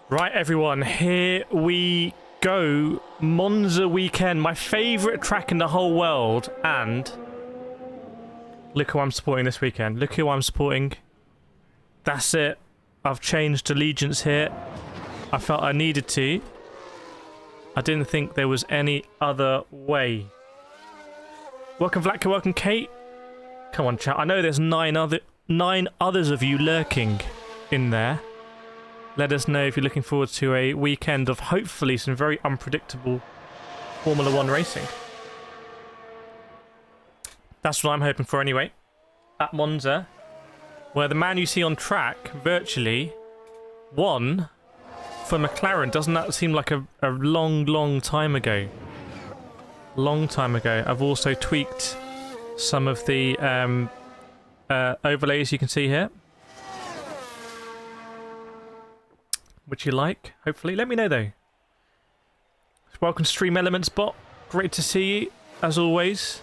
Right, everyone, here we go. Monza weekend, my favourite track in the whole world. And look who I'm supporting this weekend. Look who I'm supporting. That's it. I've changed allegiance here. I felt I needed to. I didn't think there was any other way. Welcome, Vlatka. Welcome, Kate. Come on, chat. I know there's nine others of you lurking in there. Let us know if you're looking forward to a weekend of hopefully some very unpredictable Formula 1 racing. That's what I'm hoping for anyway. At Monza, where the man you see on track virtually won for McLaren. Doesn't that seem like a long time ago? Long time ago. I've also tweaked some of the overlays you can see here. Which you like, hopefully. Let me know, though. Welcome to Stream Elements bot. Great to see you, as always.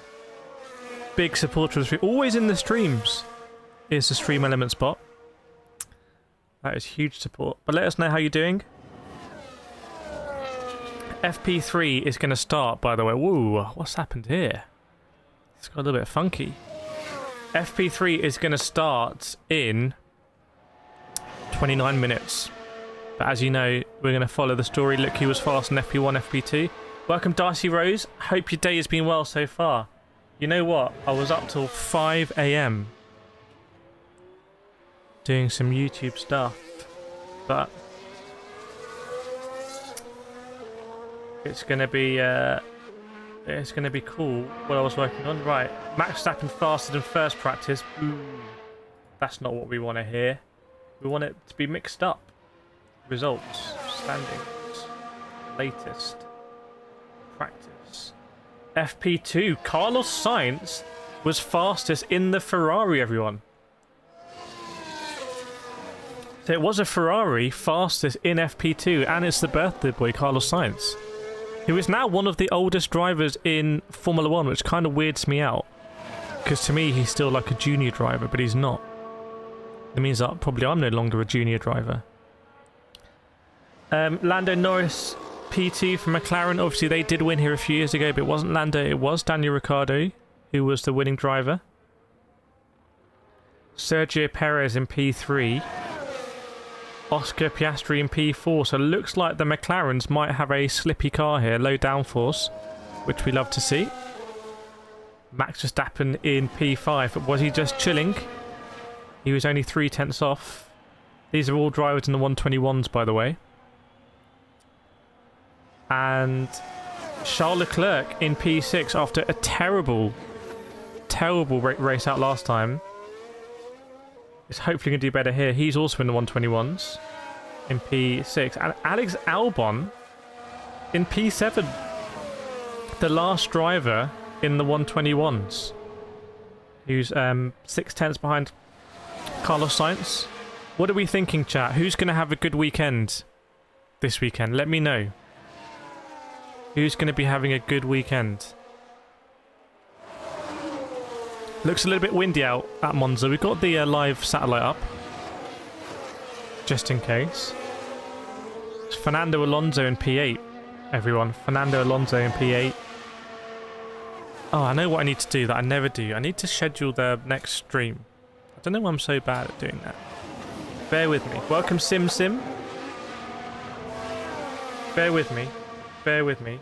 Big supporter of the stream. Always in the streams is the Stream Elements bot. That is huge support. But let us know how you're doing. FP3 is going to start, by the way. Woo, what's happened here? It's got a little bit funky. FP3 is going to start in 29 minutes. But as you know, we're going to follow the story. Look who was fast in FP1, FP2. Welcome, Darcy Rose. Hope your day has been well so far. You know what? I was up till 5 AM doing some YouTube stuff. But it's going to be cool what I was working on. Right, Max Verstappen faster than first practice. Ooh, that's not what we want to hear. We want it to be mixed up. Results, standings, latest, practice. FP2, Carlos Sainz was fastest in the Ferrari, everyone. So it was a Ferrari fastest in FP2, and it's the birthday boy, Carlos Sainz, who is now one of the oldest drivers in Formula 1, which kind of weirds me out. Because to me, he's still like a junior driver, but he's not. It means that probably I'm no longer a junior driver. Lando Norris P2 from McLaren. Obviously, they did win here a few years ago, but it wasn't Lando, it was Daniel Ricciardo who was the winning driver. Sergio Perez in P3. Oscar Piastri in P4. So it looks like the McLarens might have a slippy car here, low downforce, which we love to see. Max Verstappen in P5. But was he just chilling? He was only 3/10 off. These are all drivers in the 121s, by the way. And Charles Leclerc in P6 after a terrible race out last time. Is hopefully going to do better here. He's also in the 121s in P6. And Alex Albon in P7. The last driver in the 121s. Who's 6/10 behind Carlos Sainz. What are we thinking, chat? Who's going to have a good weekend this weekend? Let me know. Who's going to be having a good weekend? Looks a little bit windy out at Monza. We've got the live satellite up. Just in case. It's Fernando Alonso in P8, everyone. Fernando Alonso in P8. Oh, I know what I need to do that I never do. I need to schedule the next stream. I don't know why I'm so bad at doing that. Bear with me. Welcome, Sim. Bear with me. Bear with me.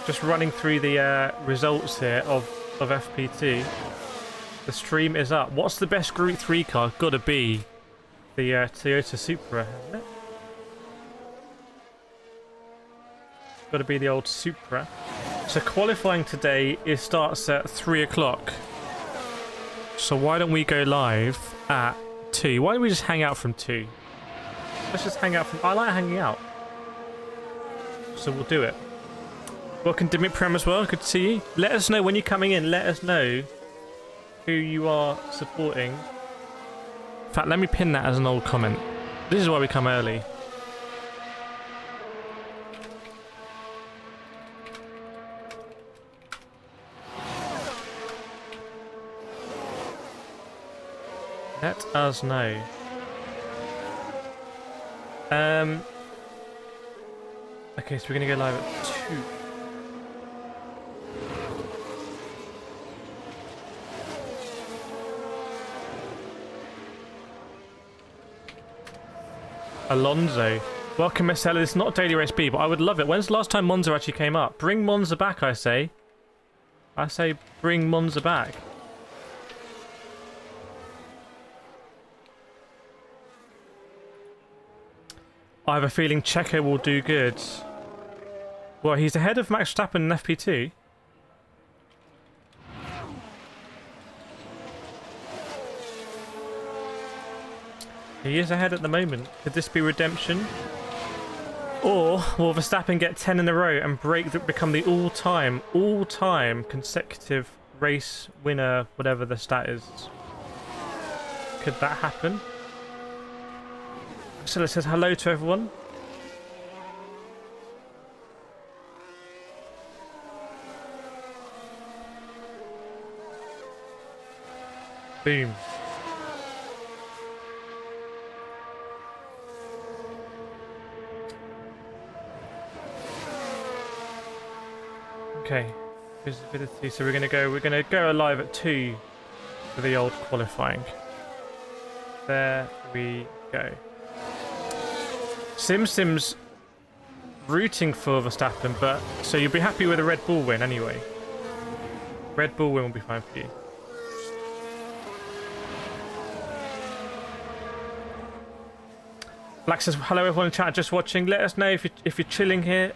Just running through the results here of FP2. The stream is up. What's the best Group 3 car? Gotta be the Toyota Supra, hasn't it? Gotta be the old Supra. So qualifying today starts at 3 o'clock. So why don't we go live at 2? Why don't we just hang out from 2? Let's just hang out from... I like hanging out. So we'll do it. Welcome to Prem as well. Good to see you. Let us know when you're coming in. Let us know who you are supporting. In fact, let me pin that as an old comment. This is why we come early. Let us know. Okay, so we're gonna go live at 2. Alonso. Welcome, Miss Ella. It's not Daily Race B, but I would love it. When's the last time Monza actually came up? Bring Monza back, I say. I say bring Monza back. I have a feeling Checo will do good. Well, he's ahead of Max Verstappen in FP2. He is ahead at the moment. Could this be redemption? Or will Verstappen get 10 in a row and become the all-time consecutive race winner, whatever the stat is? Could that happen? So it says hello to everyone. Boom. Okay, visibility. So we're gonna go live at 2 for the old qualifying. There we go. Sim's rooting for Verstappen, but so you'll be happy with a Red Bull win anyway. Red Bull win will be fine for you. Black says hello everyone in chat, just watching. Let us know if you're chilling here.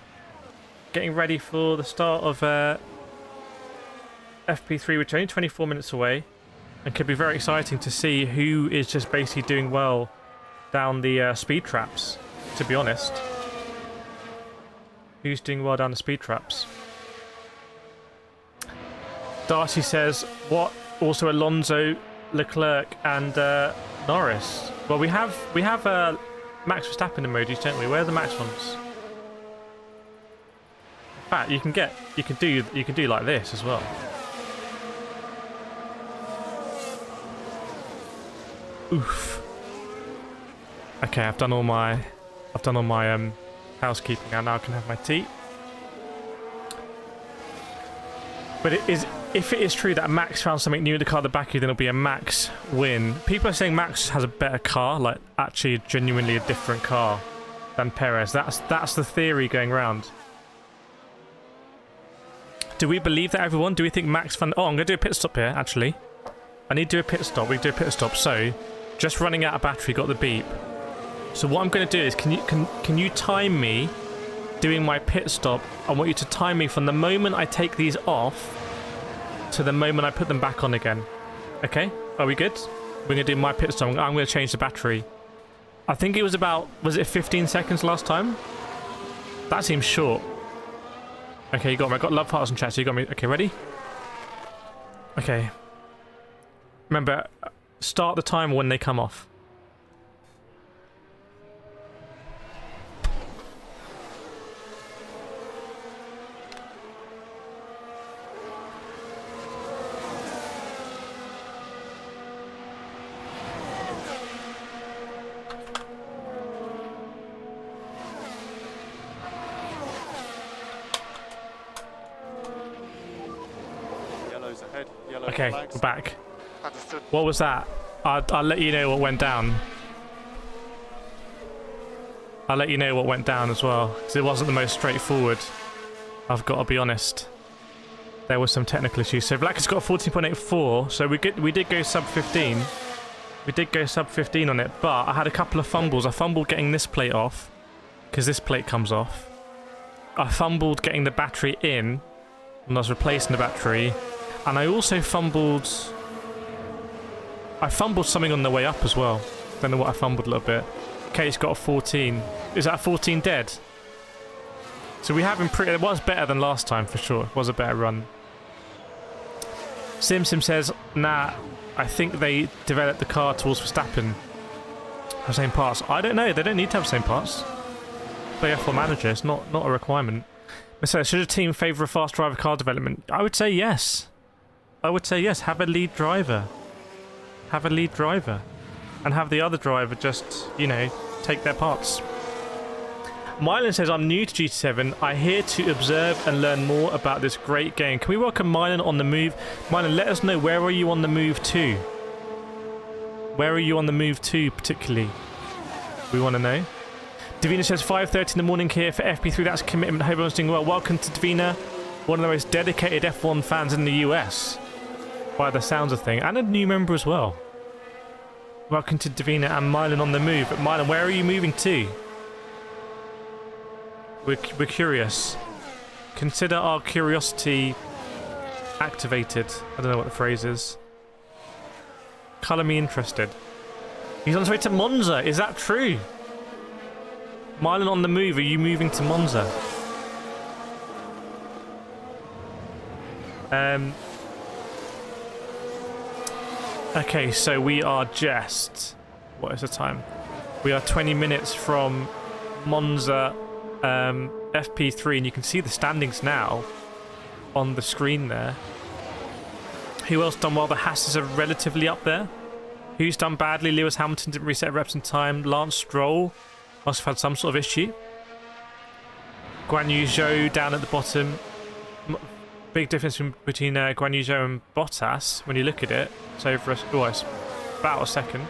Getting ready for the start of FP3, which is only 24 minutes away, and could be very exciting to see who is just basically doing well down the speed traps, to be honest. Who's doing well down the speed traps? Darcy says, what? Also Alonso, Leclerc, and Norris. Well, we have Max Verstappen emojis, don't we? Where are the Max ones? In fact, you can do like this as well. Oof. Okay, I've done all my housekeeping, and now I can have my tea. But if it is true that Max found something new in the car at the back, then it'll be a Max win. People are saying Max has a better car, like actually genuinely a different car than Perez. That's the theory going round. Do we believe that, everyone? Do we think Max found... Oh, I'm going to do a pit stop here, actually. I need to do a pit stop. We can do a pit stop. So, just running out of battery, got the beep. So what I'm going to do is, can you time me doing my pit stop? I want you to time me from the moment I take these off to the moment I put them back on again. Okay? Are we good? We're going to do my pit stop. I'm going to change the battery. I think it was about... Was it 15 seconds last time? That seems short. Okay, you got me. I got love hearts and chat, so you got me. Okay, ready? Okay. Remember, start the timer when they come off. Okay, we're back. Understood. What was that? I'll let you know what went down. I'll let you know what went down as well, because it wasn't the most straightforward. I've got to be honest. There were some technical issues. So Black has got a 14.84, so we did go sub 15. We did go sub 15 on it, but I had a couple of fumbles. I fumbled getting this plate off, because this plate comes off. I fumbled getting the battery in when I was replacing the battery. And I also fumbled something on the way up as well. Don't know what I fumbled a little bit. Kate's got a 14. Is that a 14 dead? So we have improved. It was better than last time for sure. It was a better run. Sim says, nah, I think they developed the car towards Verstappen. Have same parts. I don't know. They don't need to have the same parts. Play F1 manager. It's not a requirement. So should a team favour a fast driver car development? I would say yes. I would say yes. Have a lead driver. Have a lead driver. And have the other driver just, you know, take their parts. Mylan says, I'm new to GT7. I'm here to observe and learn more about this great game. Can we welcome Mylan on the move? Mylan, let us know, where are you on the move to? Where are you on the move to, particularly? We want to know. Davina says, 5:30 in the morning here for FP3. That's commitment. Hope everyone's doing well. Welcome to Davina, one of the most dedicated F1 fans in the US, by the sounds of things, and a new member as well. Welcome to Davina and Mylan on the move. But Mylan, where are you moving to? We're curious. Consider our curiosity activated. I don't know what the phrase is. Colour me interested. He's on his way to Monza. Is that true? Mylan on the move. Are you moving to Monza? Okay, so we are just... What is the time? We are 20 minutes from Monza FP3, and you can see the standings now on the screen there. Who else done well? The Haas are relatively up there. Who's done badly? Lewis Hamilton didn't reset reps in time. Lance Stroll must have had some sort of issue. Guanyu, Zhou down at the bottom. Big difference between Guanyu, Zhou and Bottas when you look at it. It's over it's about a second.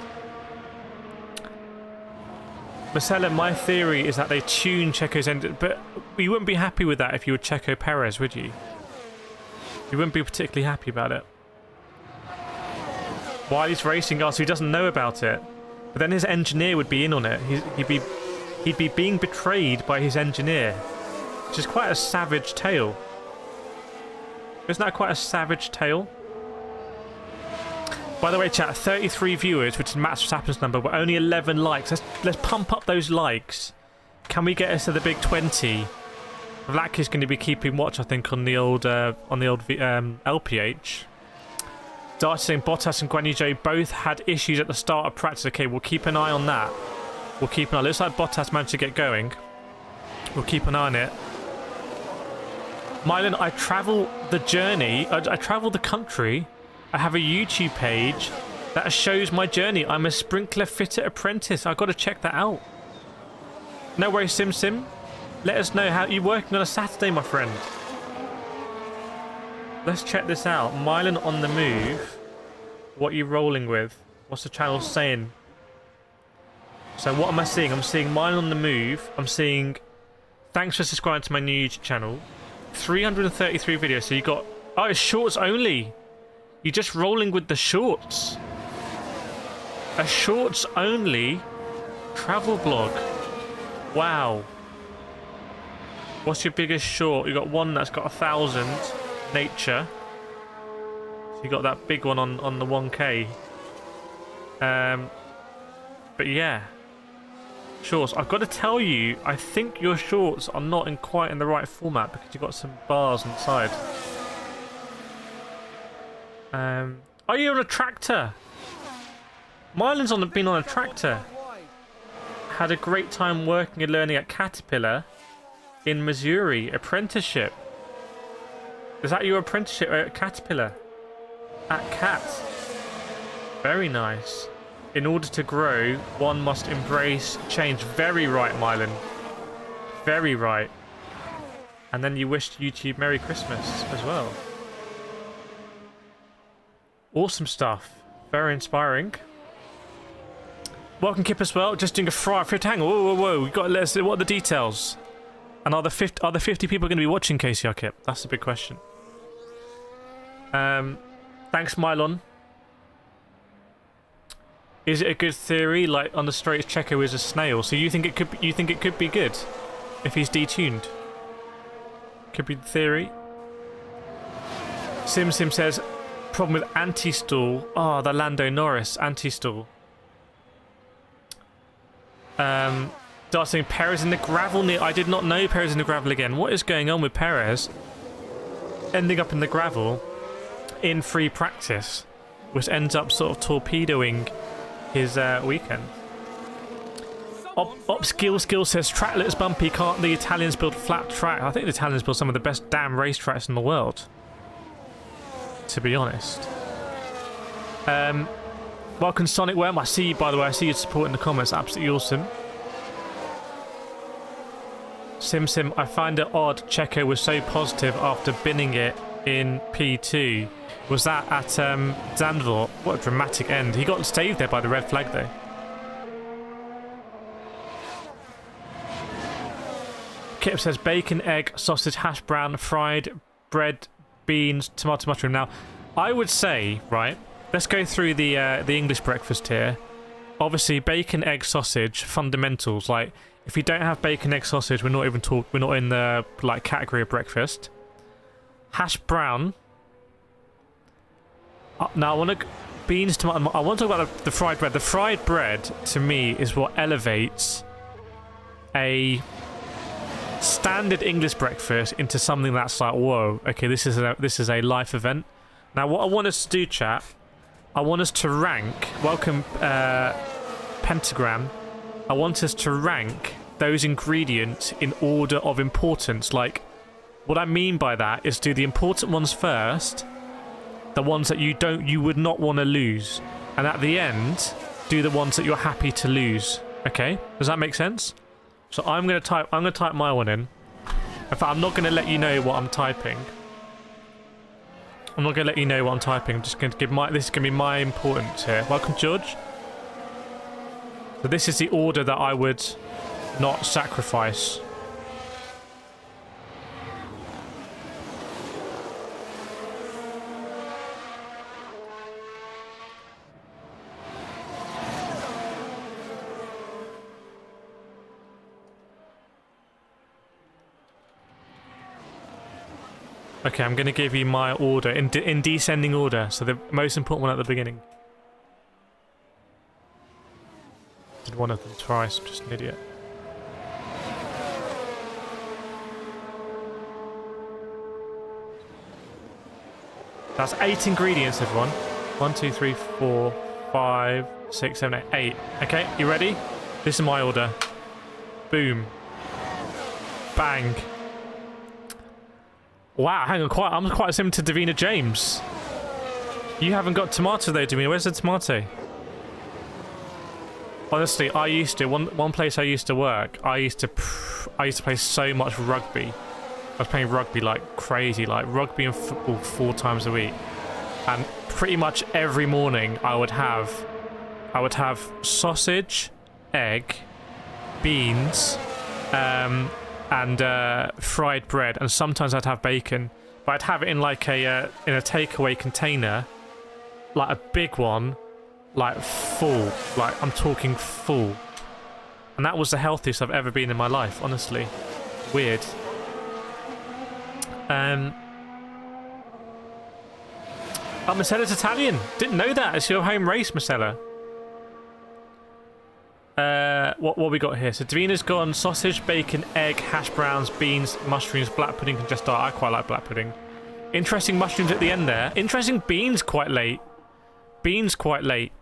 Marcella, my theory is that they tune Checo's engine, but you wouldn't be happy with that if you were Checo Perez, would you? You wouldn't be particularly happy about it. While he's racing us, he doesn't know about it. But then his engineer would be in on it. He'd be being betrayed by his engineer, which is quite a savage tale. Isn't that quite a savage tale? By the way, chat, 33 viewers, which is Max Verstappen's number, but only 11 likes. Let's pump up those likes. Can we get us to the big 20? Vlad is going to be keeping watch, I think, on the old LPH. Darcy saying Bottas and Guanyu Zhou both had issues at the start of practice. Okay, we'll keep an eye on that. We'll keep an eye. Looks like Bottas managed to get going. We'll keep an eye on it. Mylan, I travel the journey. I travel the country. I have a YouTube page that shows my journey. I'm a sprinkler fitter apprentice. I've got to check that out. No worries, Sim. Let us know how you're working on a Saturday, my friend. Let's check this out. Mylan on the move. What are you rolling with? What's the channel saying? So what am I seeing? I'm seeing Mylan on the move. I'm seeing... Thanks for subscribing to my new YouTube channel. 333 videos. So you got... Oh, it's shorts only. You're just rolling with the shorts. A shorts only travel blog. Wow. What's your biggest short? You got one that's got 1,000. Nature. So you got that big one on the 1K. But yeah. Shorts. I've got to tell you, I think your shorts are not quite in the right format because you've got some bars inside. Are you on a tractor? Mylan's been on a tractor. Had a great time working and learning at Caterpillar in Missouri. Apprenticeship. Is that your apprenticeship at Caterpillar? At Cat. Very nice. In order to grow, one must embrace change. Very right, Mylan. Very right. And then you wished YouTube Merry Christmas as well. Awesome stuff. Very inspiring. Welcome, Kip, as well. Just doing a fifth. Hang on. Whoa. We got to let us. What are the details? And are the 50 people going to be watching KCR, Kip? That's the big question. Thanks, Mylon. Is it a good theory? Like on the straight, Checo is a snail. So you think it could? You think it could be good if he's detuned? Could be the theory. Sim says problem with anti-stall. Oh, the Lando Norris anti-stall. Darcy Perez in the gravel. I did not know Perez in the gravel again. What is going on with Perez ending up in the gravel in free practice, which ends up sort of torpedoing his weekend? Skill says track looks bumpy. Can't the Italians build flat track? I think the Italians build some of the best damn racetracks in the world, to be honest. Welcome, Sonic Worm. I see you, by the way. I see you supporting the comments. Absolutely awesome. Sim, I find it odd Checo was so positive after binning it in P2. Was that at Zandvoort? What a dramatic end. He got saved there by the red flag though. Kip says bacon, egg, sausage, hash brown, fried bread, beans, tomato, mushroom. Now, I would say, right, let's go through the English breakfast here. Obviously, bacon, egg, sausage, fundamentals. Like, if you don't have bacon, egg, sausage, we're not in the like category of breakfast. Hash brown. Now, I want to beans, tomato. I want to talk about the fried bread. The fried bread to me is what elevates a standard English breakfast into something that's like, whoa, okay, this is a life event. Now, what I want us to do, chat, I want us to rank. Welcome, Pentagram. I want us to rank those ingredients in order of importance. Like, what I mean by that is do the important ones first, the ones that you would not want to lose, and at the end, do the ones that you're happy to lose. Okay, does that make sense? So I'm gonna type my one in. In fact, I'm not gonna let you know what I'm typing. I'm not gonna let you know what I'm typing. I'm just gonna give this is gonna be my importance here. Welcome, George. So this is the order that I would not sacrifice. Okay, I'm going to give you my order in descending order, so the most important one at the beginning. Did one of them twice, I'm just an idiot. That's 8 ingredients, everyone. 1, 2, 3, 4, 5, 6, 7, 8. 8. Okay, you ready? This is my order. Boom. Bang. Wow, hang on, I'm quite similar to Davina James. You haven't got tomato though, Davina. Where's the tomato? Honestly, I used to one place I used to work. I used to play so much rugby. I was playing rugby like crazy, like rugby and football 4 times a week. And pretty much every morning I would have sausage, egg, beans, and fried bread, and sometimes I'd have bacon, but I'd have it in like a takeaway container, like a big one, like full, like I'm talking full, and that was the healthiest I've ever been in my life, honestly. Weird. Oh, Marcella's Italian. Didn't know that. It's your home race, Marcella. What we got here? So Davina's gone sausage, bacon, egg, hash browns, beans, mushrooms, black pudding can just start. I quite like black pudding. Interesting mushrooms at the end there. Interesting beans quite late. Beans quite late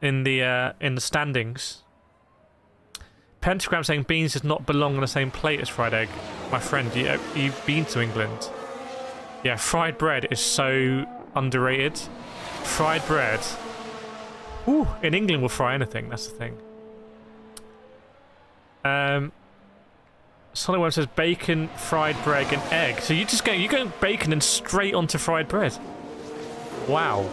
in the standings. Pentagram saying beans does not belong on the same plate as fried egg. My friend, you've been to England. Yeah, fried bread is so underrated. Fried bread. Ooh, in England we'll fry anything, that's the thing. Solid Worm says bacon, fried bread, and egg. So you're going bacon and straight onto fried bread. Wow.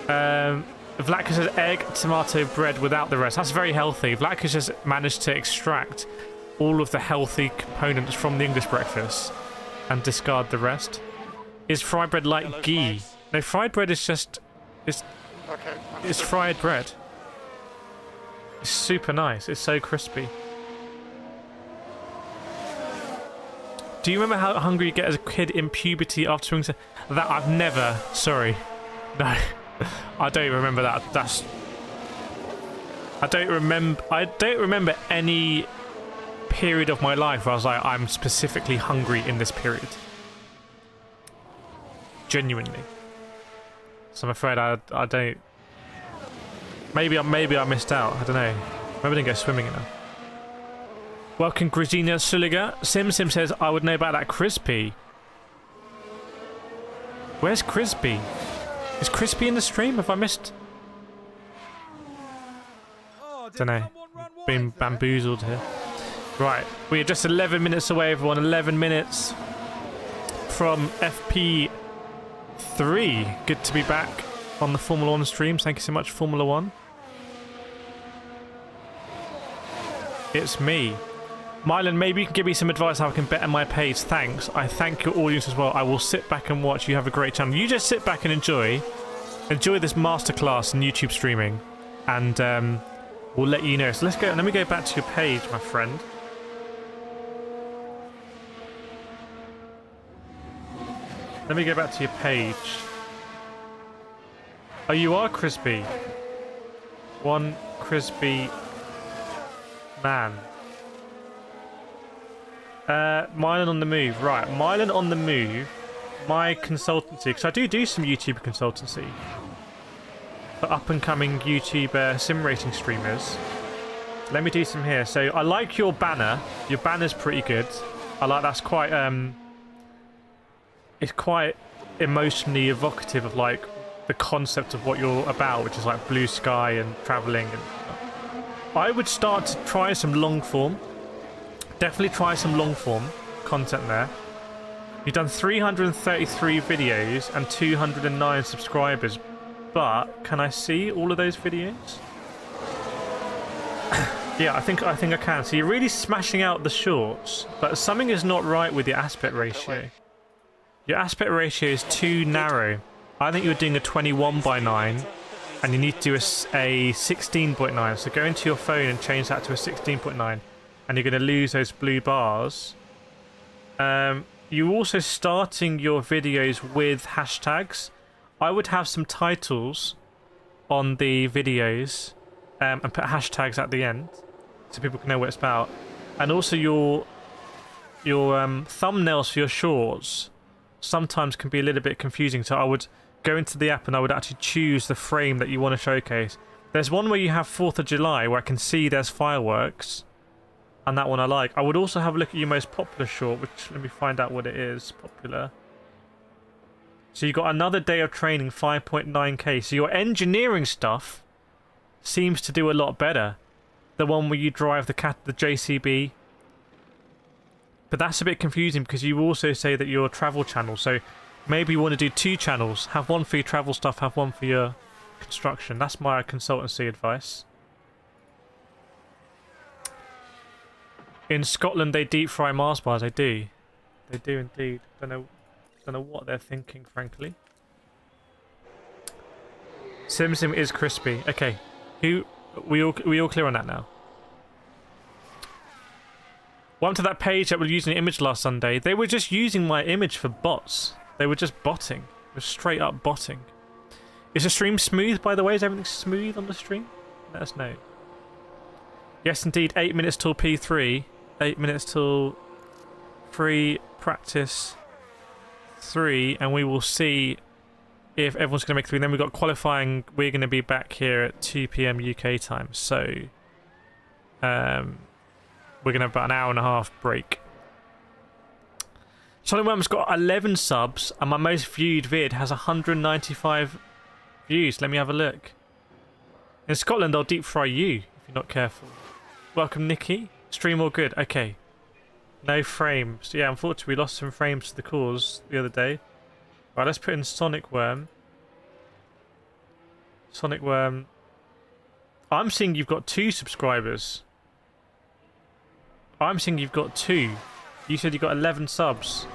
Vlatka says egg, tomato, bread without the rest. That's very healthy. Vlatka just managed to extract all of the healthy components from the English breakfast and discard the rest. Is fried bread like ghee? No, fried bread is just... It's fried bread. It's super nice. It's so crispy. Do you remember how hungry you get as a kid in puberty after swimming? That I've never... Sorry. No. I don't remember that. I don't remember any period of my life where I was like, I'm specifically hungry in this period. Genuinely. So I'm afraid I don't... Maybe I missed out. I don't know. Maybe I didn't go swimming enough. Welcome, Grisina Suliga. Sim says, I would know about that crispy. Where's Crispy? Is Crispy in the stream? Have I missed? Don't know. Been bamboozled here. Right, we are just 11 minutes away, everyone. 11 minutes from FP3. Good to be back on the Formula 1 streams. Thank you so much, Formula 1. It's me. Mylan, maybe you can give me some advice how I can better my page. Thanks. I thank your audience as well. I will sit back and watch. You have a great channel. You just sit back and enjoy this masterclass in YouTube streaming, and we'll let you know. So let's go. Let me go back to your page, my friend. Let me go back to your page. Oh, you are crispy. One crispy man. Mylan on the move. Right, Mylan on the move. My consultancy, because I do some YouTube consultancy for up-and-coming YouTube sim racing streamers. Let me do some here. So I like your banner. Your banner's pretty good. I like that's quite it's quite emotionally evocative of like the concept of what you're about, which is like blue sky and traveling. And I would start to try some long form. Definitely try some long form content there. You've done 333 videos and 209 subscribers, but can I see all of those videos? Yeah, I think I can. So you're really smashing out the shorts, but something is not right with your aspect ratio. Your aspect ratio is too narrow. I think you're doing a 21:9, and you need to do a 16:9. So go into your phone and change that to a 16:9, and you're going to lose those blue bars. You're also starting your videos with hashtags. I would have some titles on the videos and put hashtags at the end so people can know what it's about. And also your thumbnails for your shorts sometimes can be a little bit confusing. So I would go into the app and I would actually choose the frame that you want to showcase. There's one where you have 4th of July where I can see there's fireworks. And that one I like. I would also have a look at your most popular short, which let me find out what it is. Popular. So you got another day of training, 5.9k. So your engineering stuff seems to do a lot better. The one where you drive the JCB. But that's a bit confusing because you also say that you're a travel channel. So maybe you want to do 2 channels. Have one for your travel stuff, have one for your construction. That's my consultancy advice. In Scotland, they deep fry Mars bars. They do. They do indeed. Don't know what they're thinking, frankly. Sim is crispy. Okay, we all clear on that now? Welcome to that page that was using an image last Sunday. They were just using my image for bots. They were just botting. It was straight up botting. Is the stream smooth, by the way? Is everything smooth on the stream? Let us know. Yes, indeed. 8 minutes till P3. 8 minutes till free practice 3, and we will see if everyone's going to make 3. Then we've got qualifying. We're going to be back here at 2 p.m. UK time. So we're going to have about an hour and a half break. Sonic Worm's got 11 subs, and my most viewed vid has 195 views. Let me have a look. In Scotland, they'll deep fry you if you're not careful. Welcome, Nikki. Stream all good. Okay. No frames. Yeah, unfortunately, we lost some frames to the cause the other day. Right, let's put in Sonic Worm. Sonic Worm. I'm seeing you've got 2 subscribers. I'm seeing you've got 2. You said you got 11 subs.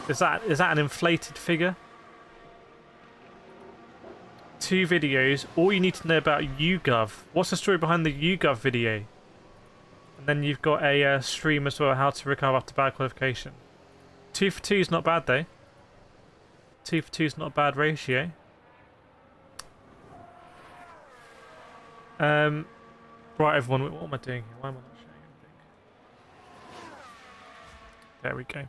Is that an inflated figure? 2 videos. All you need to know about YouGov. What's the story behind the YouGov video? And then you've got a stream as well, how to recover after bad qualification. 2 for 2 is not bad though. 2 for 2 is not a bad ratio. Right, everyone, what am I doing here? Why am I not showing anything? There we go.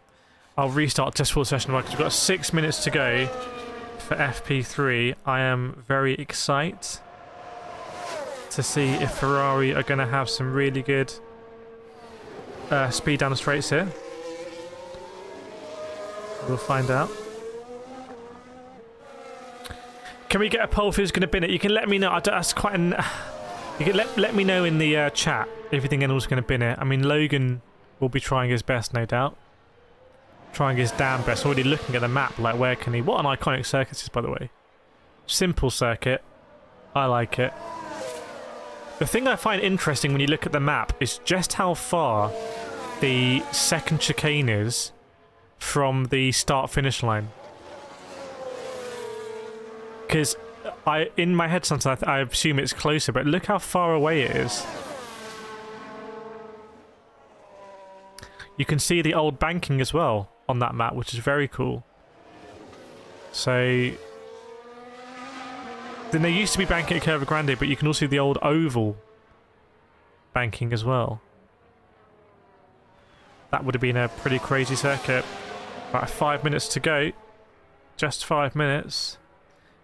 I'll restart just for the session because we've got 6 minutes to go for FP3. I am very excited to see if Ferrari are going to have some really good speed down the straights here. We'll find out. Can we get a poll for who's going to bin it? You can let me know. That's quite an... You can let me know in the chat if you think anyone's going to bin it. I mean, Logan will be trying his best, no doubt. Trying his damn best. Already looking at the map, like where can he... What an iconic circuit this is, by the way. Simple circuit. I like it. The thing I find interesting when you look at the map is just how far the second chicane is from the start-finish line. Because in my head sometimes I assume it's closer, but look how far away it is. You can see the old banking as well on that map, which is very cool. So then there used to be banking at Curva Grande, but you can also see the old oval banking as well. That would have been a pretty crazy circuit. About 5 minutes to go. Just 5 minutes.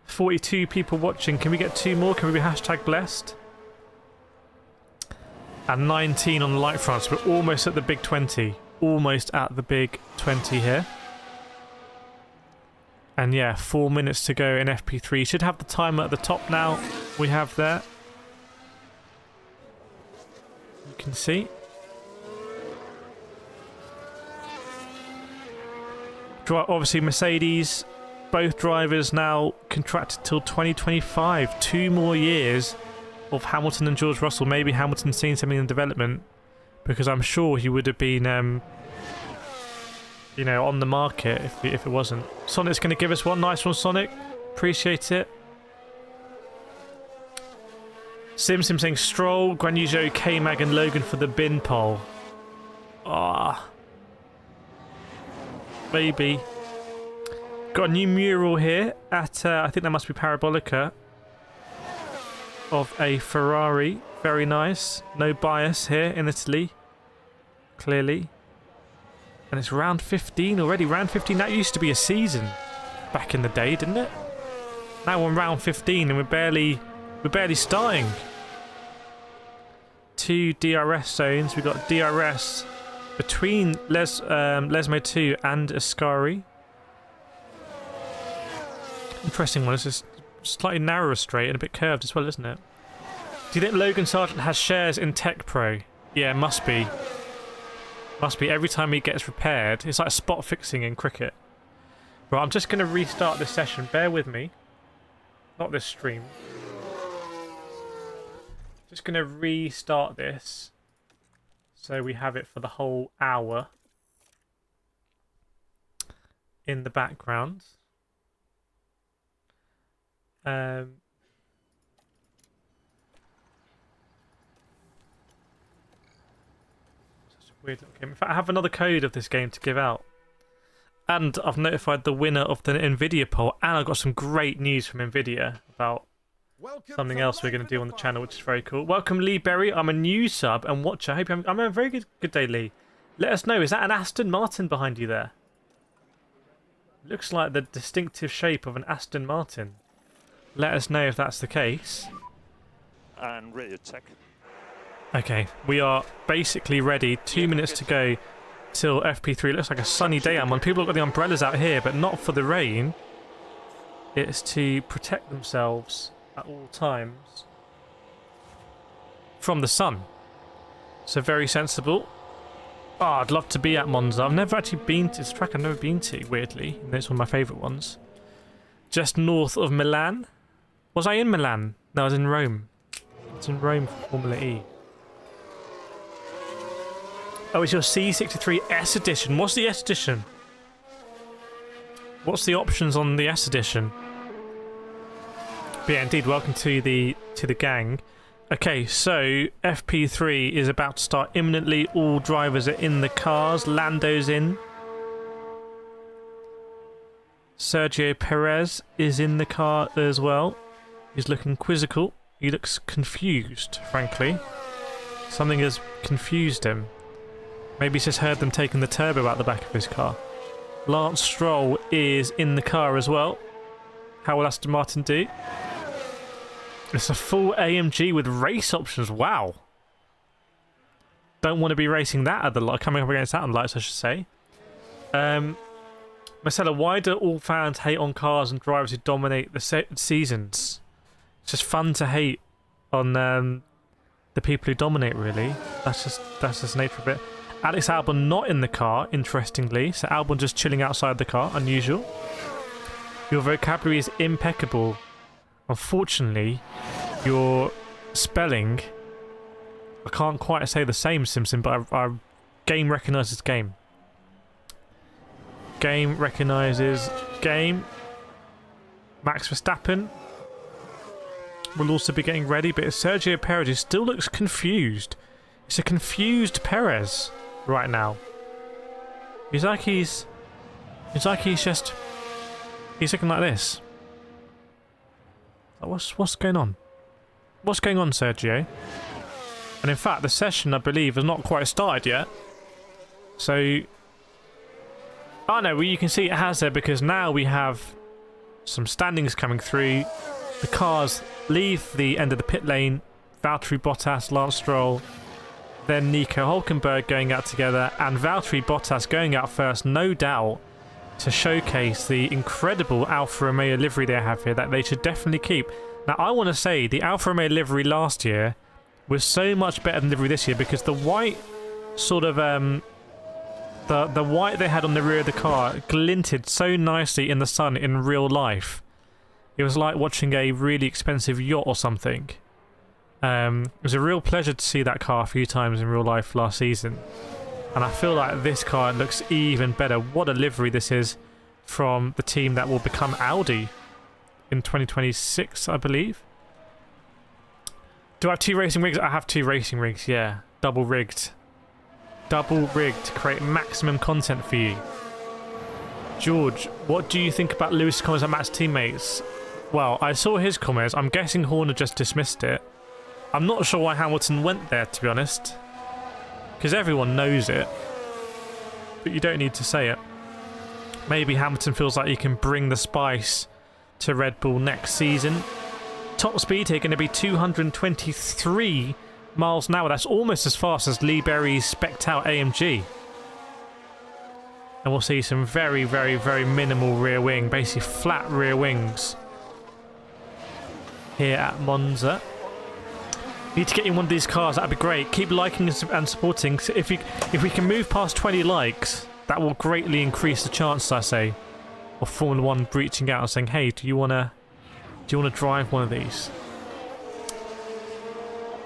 42 people watching. Can we get 2 more? Can we be #blessed? And 19 on the light France. We're almost at the big 20. Almost at the big 20 here. And yeah, 4 minutes to go in FP3. Should have the timer at the top now. We have there. You can see. Obviously Mercedes, both drivers now contracted till 2025. 2 more years of Hamilton and George Russell. Maybe Hamilton's seen something in development, because I'm sure he would have been you know, on the market if it wasn't. Sonic's going to give us one. Nice one, Sonic. Appreciate it. Sim saying Stroll, Guanyu, Zhou, K-Mag and Logan for the bin pole. Ah. Maybe. Got a new mural here at, I think that must be Parabolica, of a Ferrari. Very nice. No bias here in Italy. Clearly. And it's round 15 already. Round 15, that used to be a season back in the day, didn't it? Now we're on round 15 and we're barely starting. 2 DRS zones. We've got DRS between Lesmo 2 and Ascari. Interesting one. It's just slightly narrower straight and a bit curved as well, isn't it? Do you think Logan Sargent has shares in Tech Pro? Yeah, must be. Must be. Every time he gets repaired, it's like spot fixing in cricket. Right, I'm just going to restart this session. Bear with me. Not this stream. Just going to restart this so we have it for the whole hour in the background. Weird little game. In fact, I have another code of this game to give out. And I've notified the winner of the Nvidia poll, and I've got some great news from Nvidia about something else we're going to do on the channel, which is very cool. Welcome, Lee Berry. I'm a new sub and watcher. I hope I'm having a very good day, Lee. Let us know, is that an Aston Martin behind you there? Looks like the distinctive shape of an Aston Martin. Let us know if that's the case. And radio check. Okay, we are basically ready. 2 minutes to go till FP3. Looks like a sunny day I'm on. People have got the umbrellas out here, but not for the rain. It's to protect themselves at all times from the sun. So very sensible. Oh, I'd love to be at Monza. I've never actually been to this track. I've never been to, weirdly. And it's one of my favourite ones. Just north of Milan. Was I in Milan? No, I was in Rome. I was in Rome for Formula E. Oh, it's your C63 S edition. What's the S edition? What's the options on the S edition? But yeah, indeed, welcome to the gang. Okay, so FP3 is about to start imminently. All drivers are in the cars. Lando's in. Sergio Perez is in the car as well. He's looking quizzical. He looks confused, frankly. Something has confused him. Maybe he's just heard them taking the turbo out the back of his car. Lance Stroll is in the car as well. How will Aston Martin do? It's a full AMG with race options. Wow. Don't want to be racing that at the light. Coming up against that on lights, I should say. Marcella, why do all fans hate on cars and drivers who dominate the seasons? It's just fun to hate on the people who dominate, really. That's just the nature of it. Alex Albon not in the car, interestingly. So Albon just chilling outside the car, unusual. Your vocabulary is impeccable. Unfortunately, your spelling, I can't quite say the same, Simpson, but our game recognises game. Game recognises game. Max Verstappen will also be getting ready, but Sergio Perez, who still looks confused. It's a confused Perez right now. He's looking like this. What's going on? What's going on, Sergio? And in fact, the session, I believe, has not quite started yet. So, oh no, well, you can see it has there because now we have some standings coming through. The cars leave the end of the pit lane. Valtteri Bottas, Lance Stroll, then Nico Hulkenberg going out together, and Valtteri Bottas going out first, no doubt, to showcase the incredible Alfa Romeo livery they have here that they should definitely keep. Now, I want to say the Alfa Romeo livery last year was so much better than livery this year because the white sort of the white they had on the rear of the car glinted so nicely in the sun in real life. It was like watching a really expensive yacht or something. It was a real pleasure to see that car a few times in real life last season. And I feel like this car looks even better. What a livery this is from the team that will become Audi in 2026, I believe. Do I have 2 racing rigs? I have 2 racing rigs, yeah. Double rigged. Double rigged to create maximum content for you. George, what do you think about Lewis' comments on Matt's teammates? Well, I saw his comments. I'm guessing Horner just dismissed it. I'm not sure why Hamilton went there, to be honest. Because everyone knows it. But you don't need to say it. Maybe Hamilton feels like he can bring the spice to Red Bull next season. Top speed here going to be 223 miles an hour. That's almost as fast as Lee Berry's spec'd out AMG. And we'll see some very, very, very minimal rear wing. Basically flat rear wings. Here at Monza. Need to get in one of these cars, that'd be great. Keep liking and supporting. So if we can move past 20 likes, that will greatly increase the chances, I say, of Formula 1 reaching out and saying, hey, do you wanna drive one of these?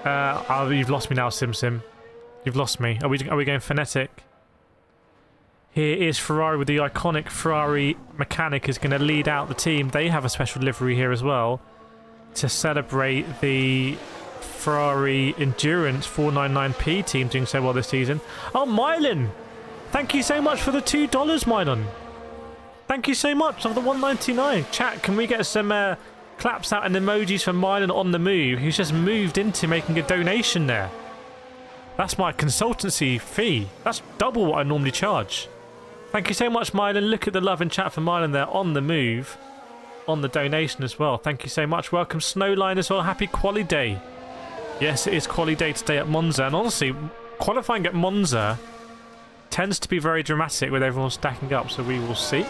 You've lost me now, Sim. You've lost me. Are we going phonetic? Here is Ferrari with the iconic Ferrari mechanic is going to lead out the team. They have a special livery here as well to celebrate the Ferrari Endurance 499p team doing so well this season. Oh, Mylan! Thank you so much for the $2, Mylan. Thank you so much for the $1.99. Chat, can we get some claps out and emojis for Mylan on the move, who's just moved into making a donation there? That's my consultancy fee. That's double what I normally charge. Thank you so much, Mylan. Look at the love and chat for Mylan there on the move. On the donation as well. Thank you so much. Welcome, Snowline, as well. Happy quali day. Yes, it is quali day today at Monza. And honestly, qualifying at Monza tends to be very dramatic with everyone stacking up. So we will see.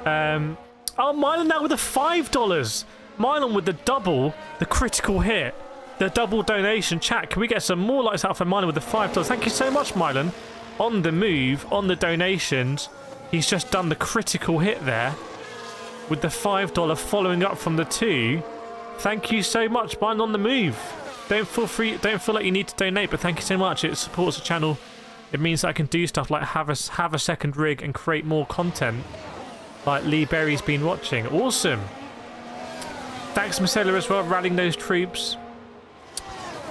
Oh, Mylan now with the $5. Mylan with the double, the critical hit. The double donation. Chat, can we get some more likes out for Mylan with the $5? Thank you so much, Mylan. On the move, on the donations. He's just done the critical hit there. With the $5 following up from the 2. Thank you so much, Mylan on the move. Don't feel like you need to donate, but thank you so much. It supports the channel. It means that I can do stuff like have a second rig and create more content. Like Lee Berry's been watching. Awesome. Thanks, Marcella, as well, rallying those troops.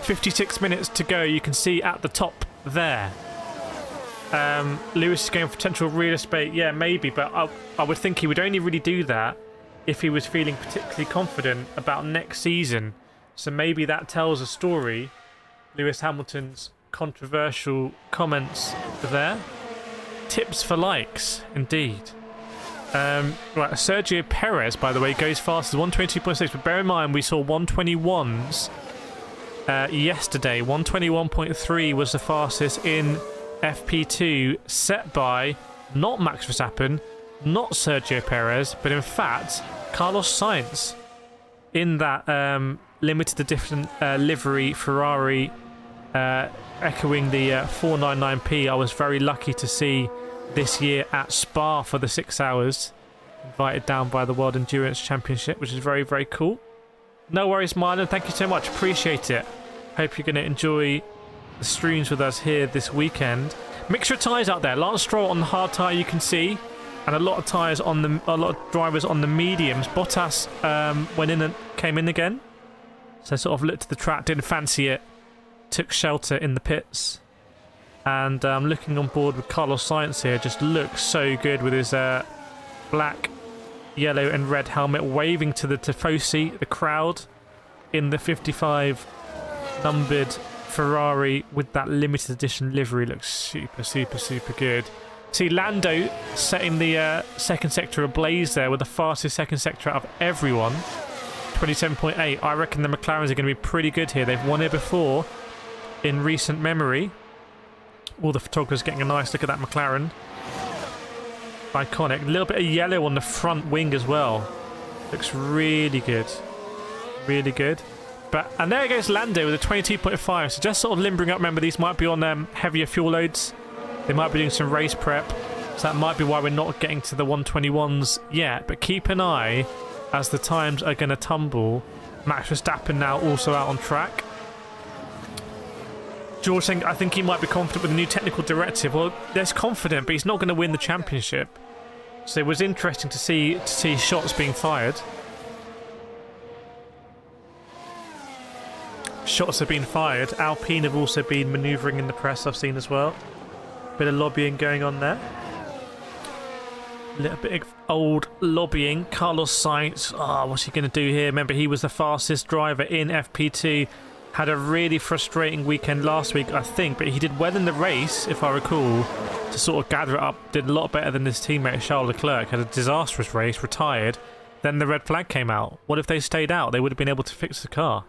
56 minutes to go. You can see at the top there. Lewis is going for potential real estate. Yeah, maybe, but I would think he would only really do that if he was feeling particularly confident about next season. So maybe that tells a story. Lewis Hamilton's controversial comments there. Tips for likes, indeed. Right, Sergio Perez, by the way, goes fast as 122.6, but bear in mind we saw 121s yesterday. 121.3 was the fastest in FP2, set by not Max Verstappen, not Sergio Perez, but in fact Carlos Sainz in that limited edition livery Ferrari echoing the 499p, I was very lucky to see this year at Spa for the 6 hours. Invited down by the World Endurance Championship, which is very, very cool. No worries, Marlon. Thank you so much. Appreciate it. Hope you're going to enjoy the streams with us here this weekend. Mixture of tyres out there. Lance Stroll on the hard tyre, you can see, and a lot of tyres on the, a lot of drivers on the mediums. Bottas went in and came in again, so sort of looked at the track, didn't fancy it, took shelter in the pits, and looking on board with Carlos Sainz here. Just looks so good with his black, yellow, and red helmet, waving to the Tifosi, the crowd, in the 55 numbered Ferrari with that limited edition livery. Looks super, super, super good. See Lando setting the second sector ablaze there with the fastest second sector out of everyone. 27.8. I reckon the McLarens are going to be pretty good here. They've won here before in recent memory. All the photographers getting a nice look at that McLaren. Iconic. A little bit of yellow on the front wing as well. Looks really good. Really good. And there goes Lando with a 22.5. So just sort of limbering up. Remember, these might be on heavier fuel loads. They might be doing some race prep. So that might be why we're not getting to the 121s yet. But keep an eye as the times are going to tumble. Max Verstappen now also out on track. George saying, I think he might be confident with the new technical directive. Well, there's confident, but he's not going to win the championship. So it was interesting to see shots being fired. Shots have been fired. Alpine have also been manoeuvring in the press, I've seen as well. Bit of lobbying going on there. A little bit of old lobbying. Carlos Sainz, what's he going to do here? Remember, he was the fastest driver in FP2. Had a really frustrating weekend last week, I think, but he did well in the race, if I recall, to sort of gather it up. Did a lot better than his teammate Charles Leclerc. Had a disastrous race, retired. Then the red flag came out. What if they stayed out? They would have been able to fix the car.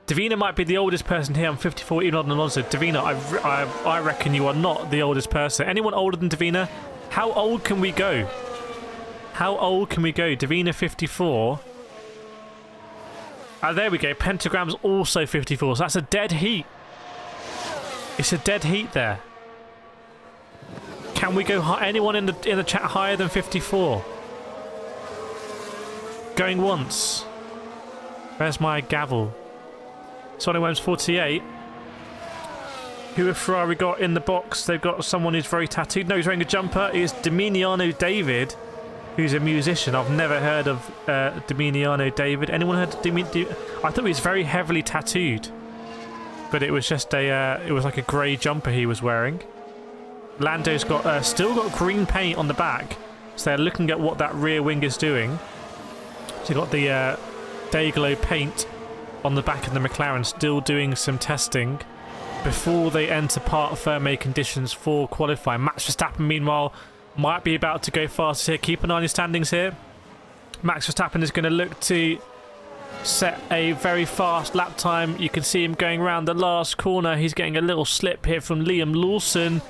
Davina might be the oldest person here. I'm 54, even older than Alonso. Davina, I reckon you are not the oldest person. Anyone older than Davina? How old can we go? How old can we go? Davina 54. There we go. Pentagram's also 54. So that's a dead heat. It's a dead heat there. Can we go high? Anyone in the chat higher than 54? Going once. Where's my gavel? Sonny Williams 48. Who have Ferrari got in the box? They've got someone who's very tattooed. No, he's wearing a jumper. It's Dominiano David, who's a musician. I've never heard of Dominiano David. Anyone heard of I thought he was very heavily tattooed, but it was just it was like a grey jumper he was wearing. Lando's got still got green paint on the back, so they're looking at what that rear wing is doing. So you've got the Dayglow paint on the back of the McLaren, still doing some testing before they enter part firme conditions for qualifying. Max Verstappen, meanwhile, might be about to go fast here. Keep an eye on his standings here. Max Verstappen is going to look to set a very fast lap time. You can see him going around the last corner. He's getting a little slip here from Liam Lawson.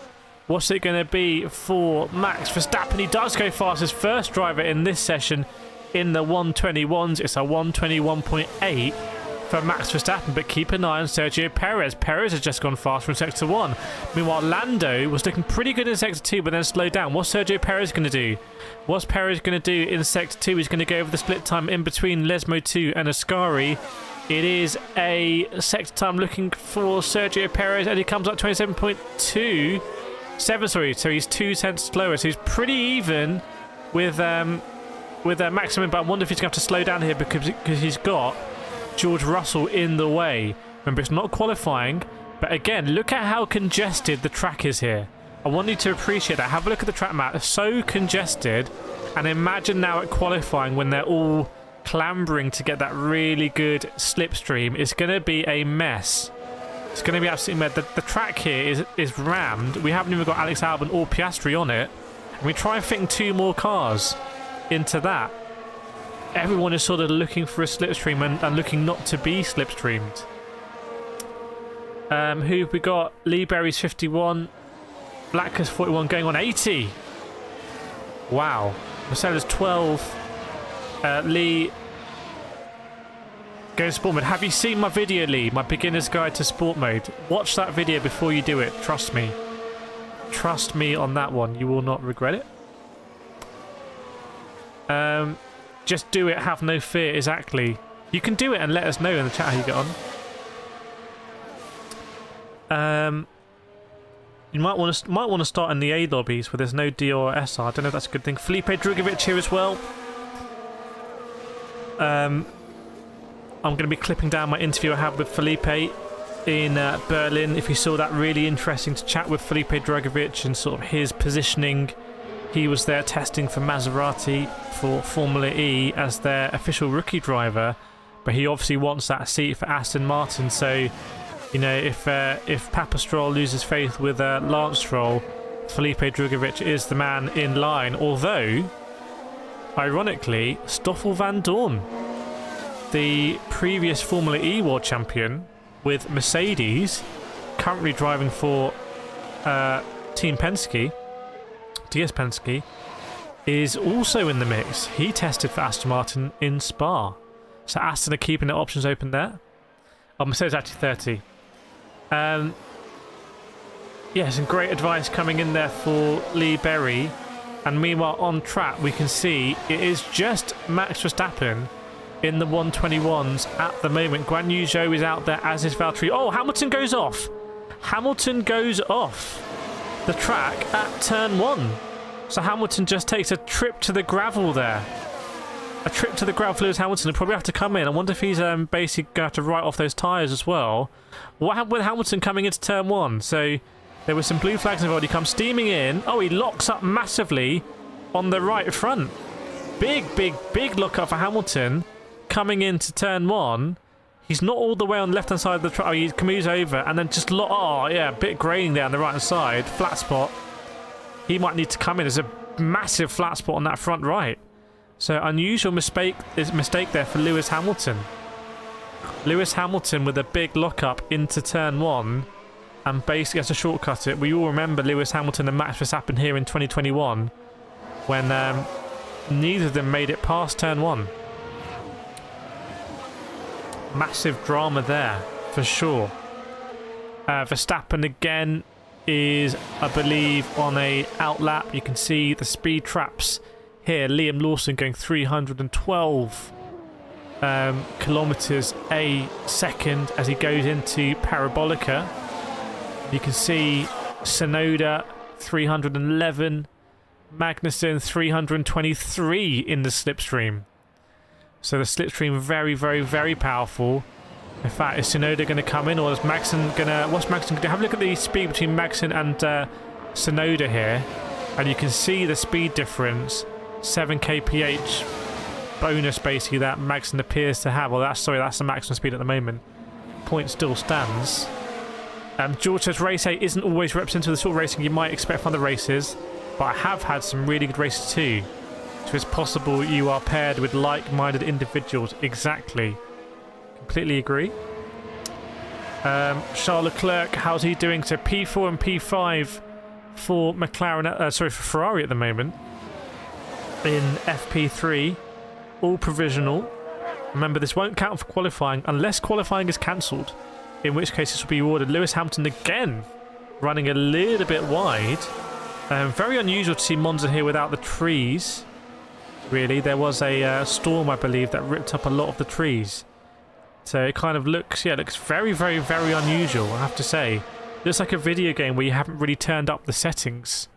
What's it going to be for Max Verstappen? He does go fast. His first driver in this session in the 121s. It's a 121.8 for Max Verstappen, but keep an eye on Sergio Perez. Perez has just gone fast from Sector 1. Meanwhile, Lando was looking pretty good in Sector 2, but then slowed down. What's Sergio Perez going to do? What's Perez going to do in Sector 2? He's going to go over the split time in between Lesmo 2 and Ascari. It is a sector time looking for Sergio Perez, and he comes up 27.2. 7, sorry, so he's 2 cents slower, so he's pretty even with maximum, but I wonder if he's going to have to slow down here because he's got George Russell in the way. Remember, it's not qualifying, but again, look at how congested the track is here. I want you to appreciate that. Have a look at the track map. It's so congested, and imagine now at qualifying when they're all clambering to get that really good slipstream. It's going to be a mess. It's going to be absolutely mad. The track here is rammed. We haven't even got Alex Albon or Piastri on it, and we try fitting 2 more cars into that. Everyone is sort of looking for a slipstream and looking not to be slipstreamed. Who have we got? Lee Berry's 51. Black's 41 going on 80. Wow. Marcella's 12. Lee Go in sport mode. Have you seen my video, Lee? My beginner's guide to sport mode. Watch that video before you do it. Trust me. Trust me on that one. You will not regret it. Just do it. Have no fear. Exactly. You can do it and let us know in the chat how you get on. You might want to start in the A lobbies where there's no D or SR. I don't know if that's a good thing. Felipe Drugovich here as well. I'm going to be clipping down my interview I had with Felipe in Berlin. If you saw that, really interesting to chat with Felipe Drugovich and sort of his positioning. He was there testing for Maserati for Formula E as their official rookie driver, but he obviously wants that seat for Aston Martin. So, you know, if Papa Stroll loses faith with Lance Stroll, Felipe Drugovich is the man in line. Although, ironically, Stoffel van Dorn, the previous Formula E world champion with Mercedes, currently driving for Team Penske, DS Penske, is also in the mix. He tested for Aston Martin in Spa. So Aston are keeping their options open there. Oh, Mercedes actually 30. Yeah, some great advice coming in there for Lee Berry. And meanwhile, on track, we can see it is just Max Verstappen in the 121s at the moment. Guanyu Zhou is out there, as is Valtteri. Oh, Hamilton goes off. Hamilton goes off the track at turn 1. So Hamilton just takes a trip to the gravel there. A trip to the gravel for Lewis Hamilton. He'll probably have to come in. I wonder if he's basically going to have to write off those tyres as well. What happened with Hamilton coming into turn 1? So there were some blue flags involved. He comes steaming in. Oh, he locks up massively on the right front. Big lock up for Hamilton coming into turn 1. He's not all the way on the left-hand side of the track. Oh, he moves over and then just oh, yeah, a bit graining there on the right-hand side. Flat spot. He might need to come in. There's a massive flat spot on that front right. So unusual mistake there for Lewis Hamilton. Lewis Hamilton with a big lock-up into turn 1 and basically has to shortcut it. We all remember Lewis Hamilton and Max Verstappen here in 2021 when neither of them made it past turn 1. Massive drama there, for sure. Verstappen again is, I believe, on a outlap. You can see the speed traps here. Liam Lawson going 312 kilometers a second as he goes into Parabolica. You can see Tsunoda 311, Magnussen 323 in the slipstream. So the slipstream very powerful. In fact, is Tsunoda going to come in, or is Magnussen going to... What's Magnussen going to... Have a look at the speed between Magnussen and Tsunoda here. And you can see the speed difference. 7 kph bonus, basically, that Magnussen appears to have. Well, that's the maximum speed at the moment. Point still stands. George says race 8 isn't always representative of the sort of racing you might expect from other races. But I have had some really good races too. So it's possible you are paired with like-minded individuals. Completely agree. Charles Leclerc, how's he doing? So P4 and P5 for McLaren, for Ferrari at the moment in FP3, all provisional. Remember, this won't count for qualifying unless qualifying is cancelled, in which case this will be awarded. Lewis Hamilton again running a little bit wide. Very unusual to see Monza here without the trees. Really, there was a storm, I believe, that ripped up a lot of the trees. So it kind of looks, looks very unusual, I have to say. Looks like a video game where you haven't really turned up the settings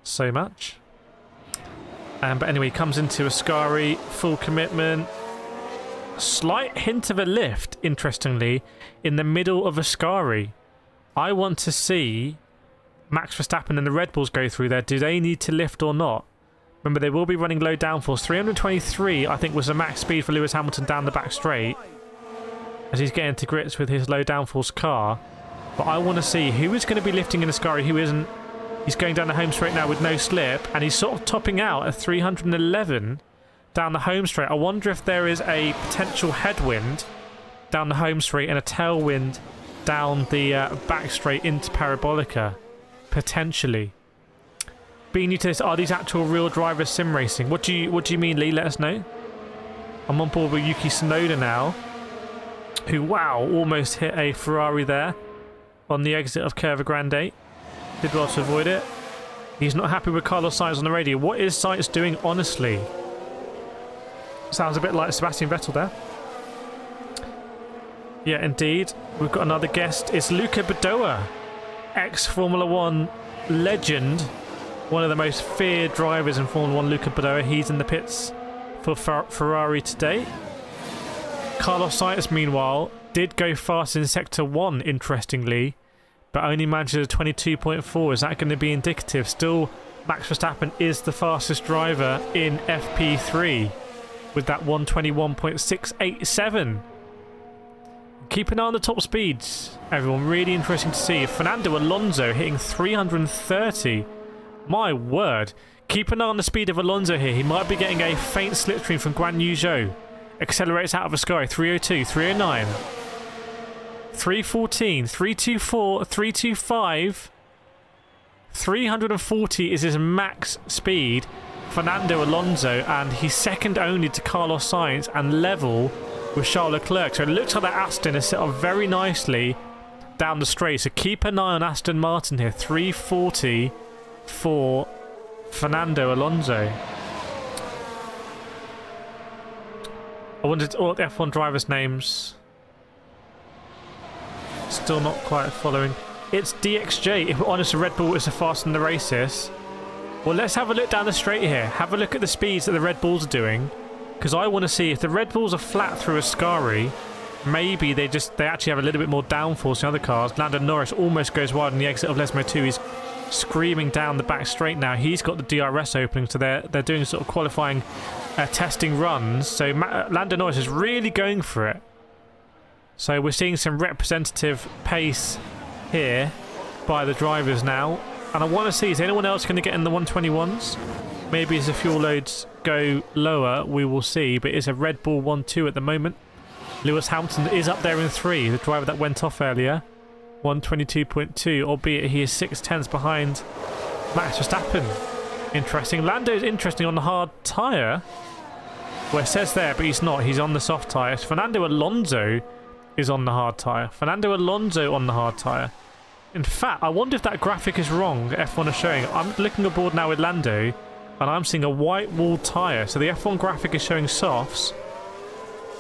so much. But anyway, he comes into Ascari, full commitment. Slight hint of a lift, interestingly, in the middle of Ascari. I want to see Max Verstappen and the Red Bulls go through there. Do they need to lift or not? Remember, they will be running low downforce. 323, I think, was the max speed for Lewis Hamilton down the back straight as he's getting to grips with his low downforce car. But I want to see who is going to be lifting in Ascari, who isn't. He's going down the home straight now with no slip, and he's sort of topping out at 311 down the home straight. I wonder if there is a potential headwind down the home straight and a tailwind down the back straight into Parabolica. Potentially. Being new to this, are these actual real driver sim racing? What do you mean, Lee? Let us know. I'm on board with Yuki Tsunoda now. who, wow, almost hit a Ferrari there on the exit of Curva Grande. Did well to avoid it. He's not happy with Carlos Sainz on the radio. What is Sainz doing, honestly? Sounds a bit like Sebastian Vettel there. Yeah, indeed. We've got another guest. It's Luca Badoa, ex-Formula 1 legend. One of the most feared drivers in Formula 1, Luca Badoa. He's in the pits for Ferrari today. Carlos Sainz, meanwhile, did go fast in Sector 1, interestingly, but only managed a 22.4. Is that going to be indicative? Still, Max Verstappen is the fastest driver in FP3 with that 121.687. Keep an eye on the top speeds, everyone. Really interesting to see. Fernando Alonso hitting 330. My word. Keep an eye on the speed of Alonso here. He might be getting a faint slipstream from Guanyu Zhou. Accelerates out of the sky. 302, 309, 314, 324, 325. 340 is his max speed. Fernando Alonso, and he's second only to Carlos Sainz and level with Charles Leclerc. So it looks like that Aston is set up very nicely down the straight. So keep an eye on Aston Martin here. 340 for Fernando Alonso. I wanted all the F1 drivers' names. Still not quite following. It's DXJ. If we're honest, Red Bull is the fastest in the races. Well, let's have a look down the straight here. Have a look at the speeds that the Red Bulls are doing. Because I want to see if the Red Bulls are flat through Ascari, maybe they actually have a little bit more downforce than other cars. Lando Norris almost goes wide on the exit of Lesmo 2. He's screaming down the back straight now. He's got the DRS opening, so they're doing sort of qualifying testing runs. So Lando Norris is really going for it. So we're seeing some representative pace here by the drivers now. And I want to see, is anyone else going to get in the 121s? Maybe as the fuel loads go lower, we will see. But it's a Red Bull 1-2 at the moment. Lewis Hamilton is up there in 3, the driver that went off earlier. 122.2, albeit he is 6/10ths behind Max Verstappen. Interesting. Lando's interesting on the hard tyre. Well, it says there, but he's not. He's on the soft tyre. Fernando Alonso is on the hard tyre. Fernando Alonso on the hard tyre. In fact, I wonder if that graphic is wrong. F1 is showing. I'm looking aboard now with Lando, and I'm seeing a white wall tyre. So the F1 graphic is showing softs.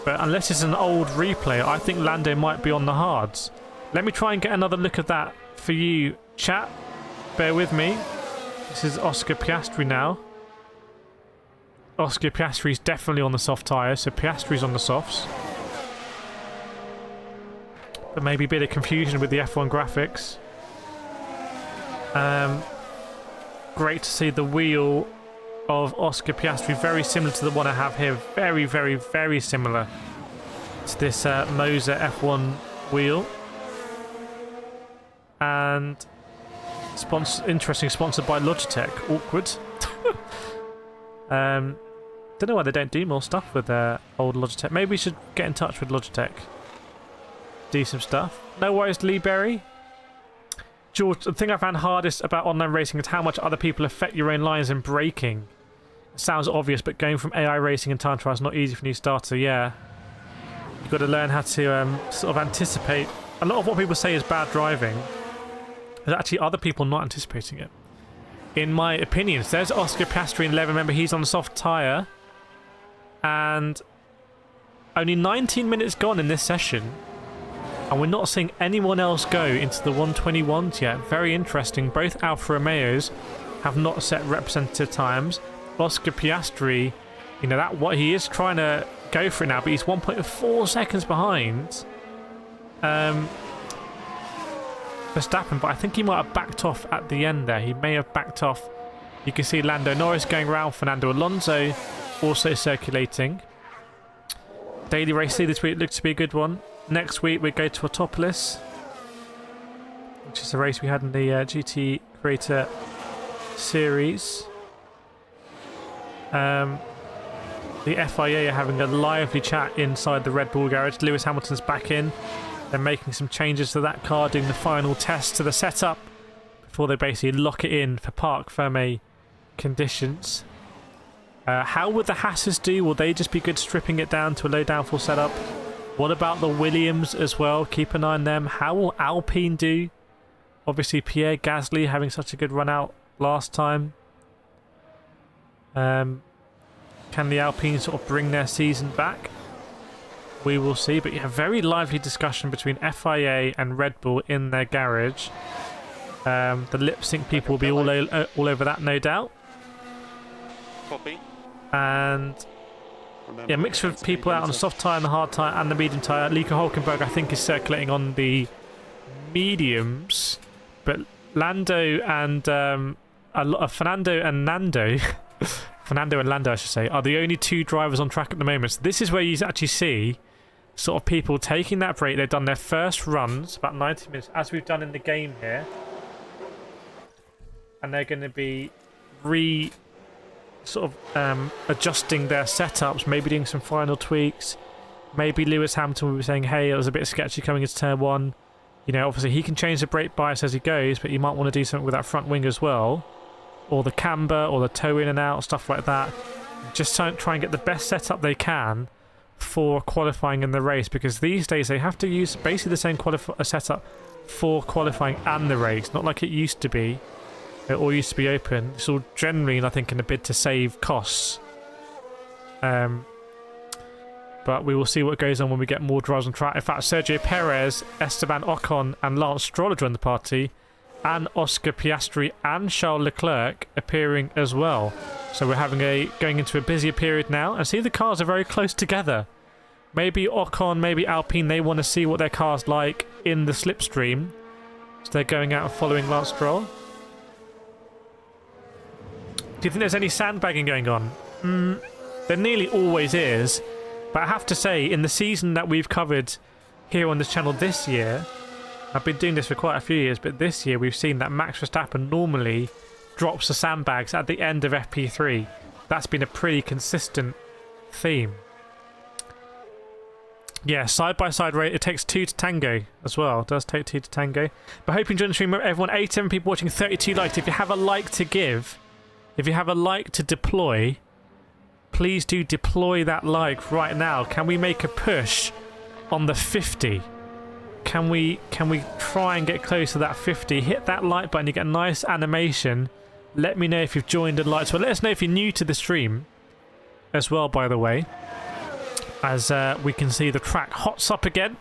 But unless it's an old replay, I think Lando might be on the hards. Let me try and get another look at that for you, chat. Bear with me. This is Oscar Piastri now. Oscar Piastri's definitely on the soft tyres, so Piastri's on the softs. But maybe a bit of confusion with the F1 graphics. Great to see the wheel of Oscar Piastri, very similar to the one I have here. Very, very, very similar to this MONZA F1 wheel. And interesting, sponsored by Logitech. Awkward. Don't know why they don't do more stuff with their old Logitech. Maybe we should get in touch with Logitech. Do some stuff. No worries, Lee Berry. George, the thing I found hardest about online racing is how much other people affect your own lines in braking. It sounds obvious, but going from AI racing and time trial is not easy for a new starter. Yeah, you've got to learn how to sort of anticipate. A lot of what people say is bad driving. There's actually other people not anticipating it. In my opinion, so there's Oscar Piastri in 11. Remember, he's on the soft tyre. And only 19 minutes gone in this session. And we're not seeing anyone else go into the 121s yet. Very interesting. Both Alfa Romeos have not set representative times. Oscar Piastri, you know, that what he is trying to go for it now, but he's 1.4 seconds behind Verstappen, but I think he might have backed off at the end there. He may have backed off. You can see Lando Norris going around, Fernando Alonso also circulating. Daily race this week looks to be a good one. Next week we go to Autopolis, which is the race we had in the GT Creator Series. The FIA are having a lively chat inside the Red Bull garage. Lewis Hamilton's back in. They're making some changes to that car, doing the final test to the setup before they basically lock it in for Parc Fermé conditions. How would the Haas's do? Will they just be good stripping it down to a low downforce setup? What about the Williams as well? Keep an eye on them. How will Alpine do? Obviously, Pierre Gasly having such a good run out last time. Can the Alpine sort of bring their season back? We will see. But you have very lively discussion between FIA and Red Bull in their garage. The lip sync people will be all over that, no doubt. Copy. And yeah, mix of people out on the soft tyre and the hard tyre and the medium tyre. Nico Hulkenberg, I think, is circulating on the mediums, but Lando and Fernando and Nando, Fernando and Lando, I should say, are the only two drivers on track at the moment. So this is where you actually see sort of people taking that break. They've done their first runs, about 90 minutes, as we've done in the game here, and they're going to be adjusting their setups, maybe doing some final tweaks. Maybe Lewis Hamilton will be saying, hey, it was a bit sketchy coming into turn one. You know, obviously he can change the brake bias as he goes, but you might want to do something with that front wing as well, or the camber, or the toe in and out, stuff like that. Just try and get the best setup they can for qualifying in the race, because these days they have to use basically the same setup for qualifying and the race, not like it used to be. It all used to be open. It's all generally, I think, in a bid to save costs. But we will see what goes on when we get more drivers on track. In fact, Sergio Perez, Esteban Ocon and Lance Stroll joined the party, and Oscar Piastri and Charles Leclerc appearing as well. So we're going into a busier period now, and see the cars are very close together. Maybe Ocon, maybe Alpine, they want to see what their car's like in the slipstream. So they're going out and following Lance Stroll. Do you think there's any sandbagging going on? There nearly always is. But I have to say, in the season that we've covered here on this channel this year, I've been doing this for quite a few years, but this year we've seen that Max Verstappen normally drops the sandbags at the end of FP3. That's been a pretty consistent theme. Yeah, side-by-side rate, it takes 2 to tango as well. It does take 2 to tango. But hoping to join the stream, everyone, 87 people watching, 32 likes. If you have a like to give, if you have a like to deploy, please do deploy that like right now. Can we make a push on the 50? Can we try and get close to that 50? Hit that like button, you get a nice animation. Let me know if you've joined and liked. So let us know if you're new to the stream as well, by the way. As we can see the track hots up again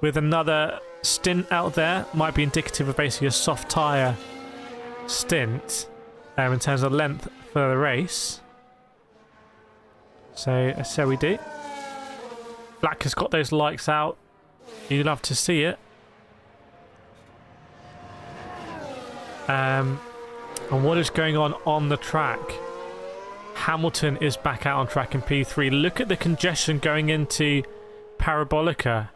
with another stint out there. Might be indicative of basically a soft tyre stint in terms of length for the race. So we do. Black has got those likes out. You'd love to see it. And what is going on the track? Hamilton is back out on track in P3. Look at the congestion going into Parabolica.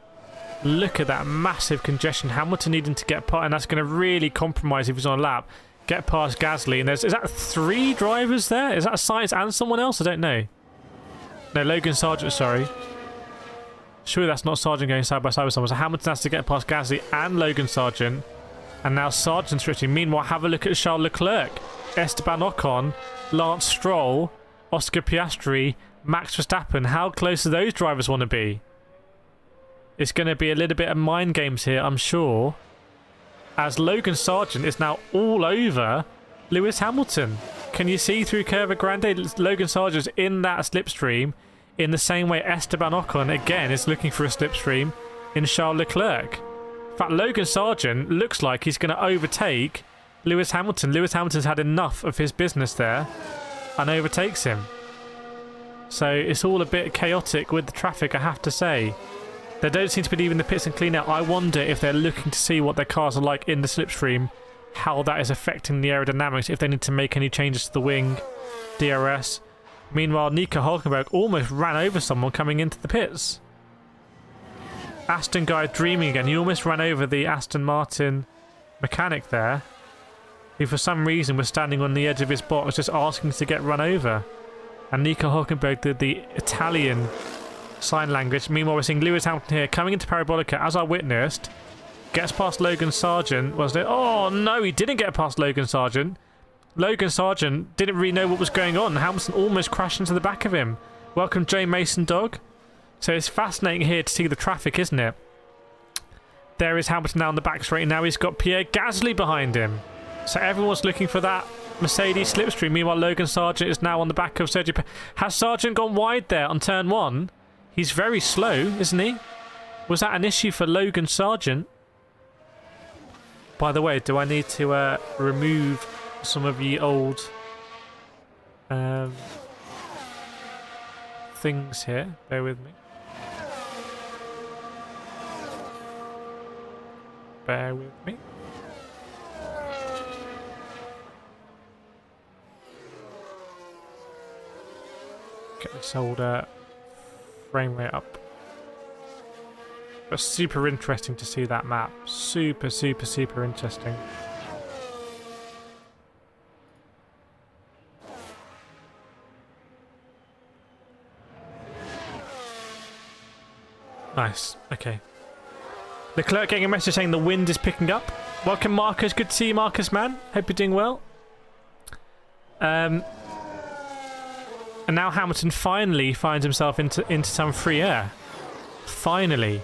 Look at that massive congestion. Hamilton needing to get past, and that's going to really compromise if he's on a lap. Get past Gasly. And is that 3 drivers there? Is that Sainz and someone else? I don't know. No, Logan Sargent, sorry. Surely that's not Sargent going side by side with someone. So Hamilton has to get past Gasly and Logan Sargent. And now Sargent's switching. Meanwhile, have a look at Charles Leclerc, Esteban Ocon, Lance Stroll, Oscar Piastri, Max Verstappen. How close do those drivers want to be? It's going to be a little bit of mind games here, I'm sure. As Logan Sargent is now all over Lewis Hamilton. Can you see through Curva Grande? Logan Sargent's in that slipstream in the same way Esteban Ocon, again, is looking for a slipstream in Charles Leclerc. In fact, Logan Sargent looks like he's going to overtake Lewis Hamilton. Lewis Hamilton's had enough of his business there and overtakes him. So it's all a bit chaotic with the traffic, I have to say. They don't seem to be leaving the pits and clean out. I wonder if they're looking to see what their cars are like in the slipstream, how that is affecting the aerodynamics, if they need to make any changes to the wing, DRS. Meanwhile, Nico Hulkenberg almost ran over someone coming into the pits. Aston guy dreaming again. He almost ran over the Aston Martin mechanic there, who for some reason was standing on the edge of his box just asking to get run over. And Nico Hulkenberg did the Italian sign language. Meanwhile, we're seeing Lewis Hamilton here coming into Parabolica, as I witnessed. Gets past Logan Sargent, wasn't it? Oh no, he didn't get past Logan Sargent. Logan Sargent didn't really know what was going on. Hamilton almost crashed into the back of him. Welcome, Jay Mason Dog. So it's fascinating here to see the traffic, isn't it? There is Hamilton now on the back straight, and now he's got Pierre Gasly behind him. So everyone's looking for that Mercedes slipstream. Meanwhile, Logan Sargent is now on the back of Sergio Perez. Has Sargent gone wide there on turn 1? He's very slow, isn't he? Was that an issue for Logan Sargent? By the way, do I need to remove some of the old things here? Bear with me. Bear with me. Get this old frame rate up. But super interesting to see that map. Super interesting. Nice. Okay. Leclerc getting a message saying the wind is picking up. Welcome, Marcus. Good to see you, Marcus, man. Hope you're doing well. And now Hamilton finally finds himself into some free air. Finally.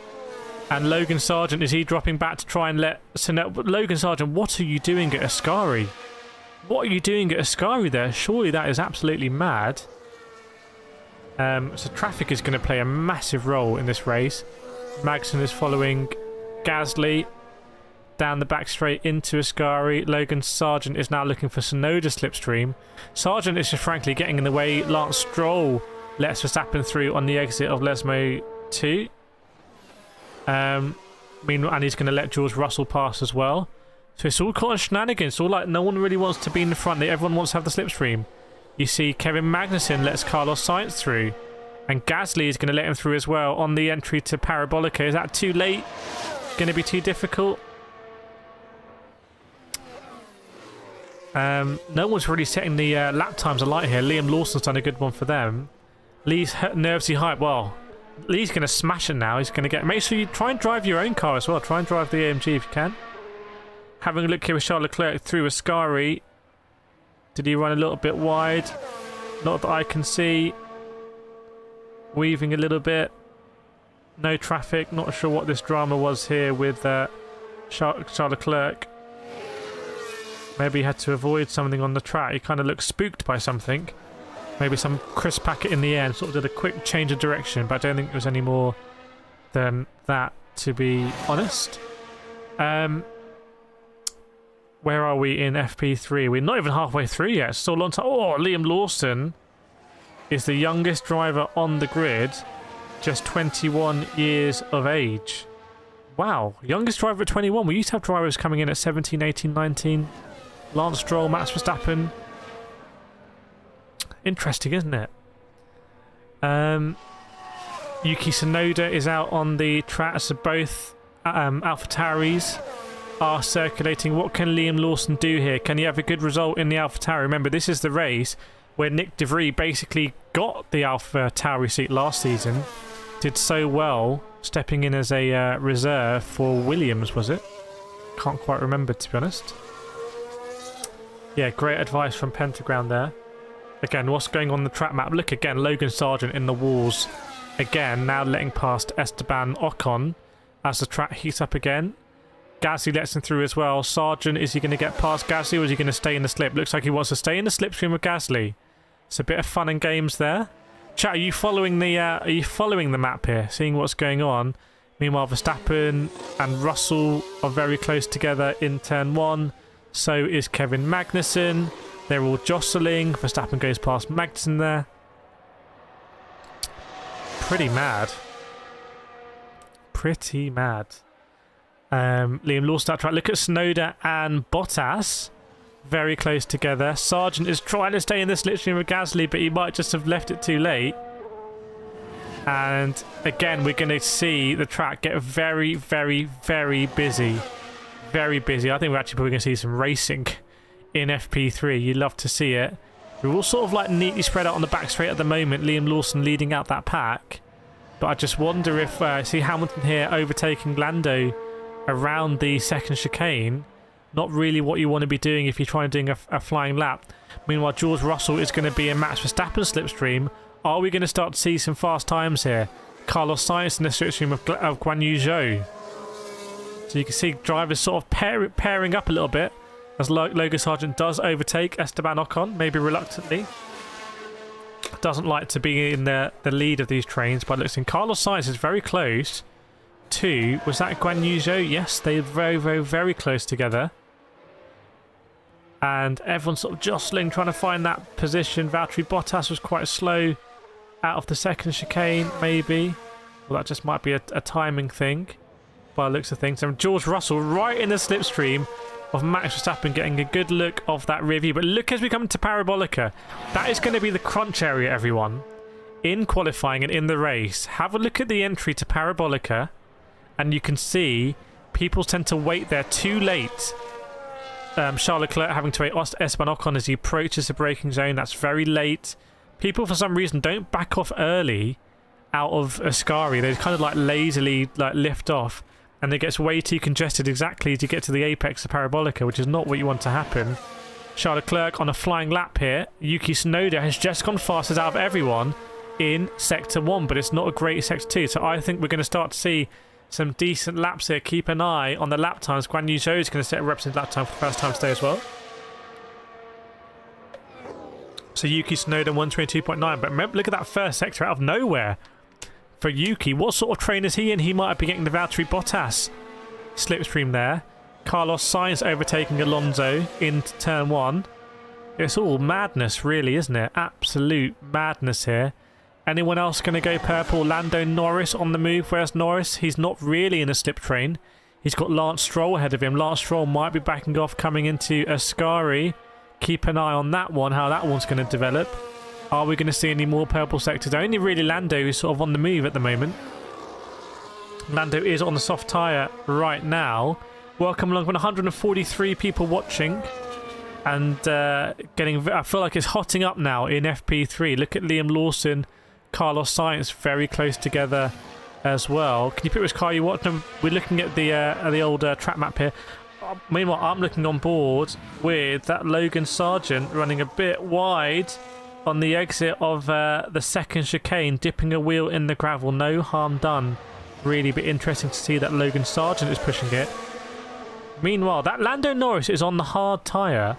And Logan Sargent, is he dropping back to try and let Tsunoda... Logan Sargent, what are you doing at Ascari? What are you doing at Ascari there? Surely that is absolutely mad. So traffic is going to play a massive role in this race. Magnussen is following Gasly down the back straight into Ascari. Logan Sargent is now looking for Tsunoda slipstream. Sargent is just frankly getting in the way. Lance Stroll lets Verstappen through on the exit of Lesmo 2. And he's going to let George Russell pass as well. So it's all caught on shenanigans. It's all like no one really wants to be in the front. Everyone wants to have the slipstream. You see Kevin Magnussen lets Carlos Sainz through. And Gasly is going to let him through as well on the entry to Parabolica. Is that too late? Going to be too difficult? No one's really setting the lap times alight here. Liam Lawson's done a good one for them. Lee's nervously hyped. Well, Lee's going to smash it now. He's going to get... Make sure you try and drive your own car as well. Try and drive the AMG if you can. Having a look here with Charles Leclerc through Ascari. Did he run a little bit wide? Not that I can see. Weaving a little bit. No traffic. Not sure what this drama was here with Charles Leclerc. Maybe he had to avoid something on the track. He kind of looked spooked by something. Maybe some crisp packet in the air and sort of did a quick change of direction, but I don't think it was any more than that, to be honest. Where are we in FP3? We're not even halfway through yet. It's still a long time. Oh, Liam Lawson is the youngest driver on the grid, just 21 years of age. Wow, youngest driver at 21. We used to have drivers coming in at 17, 18, 19. Lance Stroll, Max Verstappen. Interesting, isn't it? Yuki Tsunoda is out on the track, so both AlphaTauris are circulating. What can Liam Lawson do here? Can he have a good result in the AlphaTauri? Remember, this is the race where Nick De Vries basically got the AlphaTauri seat last season. Did so well, stepping in as a reserve for Williams, was it? Can't quite remember, to be honest. Yeah, great advice from Pentagram there. Again, what's going on the track map? Look again, Logan Sargent in the walls. Again, now letting past Esteban Ocon as the track heats up again. Gasly lets him through as well. Sargent, is he going to get past Gasly or is he going to stay in the slip? Looks like he wants to stay in the slipstream of Gasly. It's a bit of fun and games there. Chat, are you following the map here? Seeing what's going on? Meanwhile, Verstappen and Russell are very close together in turn 1. So is Kevin Magnussen. They're all jostling. Verstappen goes past Magnussen there. Pretty mad. Pretty mad. Liam Lawson out track. Look at Tsunoda and Bottas. Very close together. Sargent is trying to stay in the slipstream of Gasly, but he might just have left it too late. And again, we're going to see the track get very, very, very busy. Very busy. I think we're actually probably going to see some racing in FP3. You'd love to see it. We're all sort of like neatly spread out on the back straight at the moment. Liam Lawson leading out that pack. But I just wonder if see Hamilton here overtaking Lando around the second chicane. Not really what you want to be doing if you're trying to do a flying lap. Meanwhile, George Russell is going to be in Max Verstappen's slipstream. Are we going to start to see some fast times here? Carlos Sainz in the slipstream of Guanyu Zhou. So you can see drivers sort of pairing up a little bit as Logan Sargent does overtake Esteban Ocon, maybe reluctantly. Doesn't like to be in the lead of these trains, but looks in Carlos Sainz is very close to, was that Guanyu Zhou? Yes, they're very, very, very close together. And everyone's sort of jostling, trying to find that position. Valtteri Bottas was quite slow out of the second chicane, maybe. Well, that just might be a timing thing by the looks of things. And George Russell right in the slipstream of Max Verstappen, getting a good look of that rear view. But look, as we come to Parabolica, that is going to be the crunch area, everyone, in qualifying and in the race. Have a look at the entry to Parabolica, and you can see people tend to wait there too late. Charles Leclerc having to wait Esteban Ocon as he approaches the braking zone. That's very late. People, for some reason, don't back off early out of Ascari. They kind of like lazily lift off, and it gets way too congested exactly to get to the apex of Parabolica, which is not what you want to happen. Charles Leclerc on a flying lap here. Yuki Tsunoda has just gone fastest out of everyone in Sector 1, but it's not a great Sector 2. So I think we're going to start to see some decent laps here. Keep an eye on the lap times. Guanyu Zhou is going to set a representative lap time for the first time today as well. So Yuki Tsunoda 122.9. But remember, look at that first sector out of nowhere for Yuki. What sort of train is he in? He might be getting the Valtteri Bottas slipstream there. Carlos Sainz overtaking Alonso into turn 1. It's all madness, really, isn't it? Absolute madness here. Anyone else going to go purple? Lando Norris on the move. Where's Norris? He's not really in a slip train. He's got Lance Stroll ahead of him. Lance Stroll might be backing off coming into Ascari. Keep an eye on that one, how that one's going to develop. Are we going to see any more purple sectors? Only really Lando is sort of on the move at the moment. Lando is on the soft tyre right now. Welcome along, 143 people watching. And I feel like it's hotting up now in FP3. Look at Liam Lawson, Carlos Sainz very close together as well. Can you put which car you watch? We're looking at the old track map here. Meanwhile, I'm looking on board with that Logan Sargent running a bit wide on the exit of the second chicane, dipping a wheel in the gravel. No harm done. Really be interesting to see that Logan Sargent is pushing it. Meanwhile, that Lando Norris is on the hard tyre,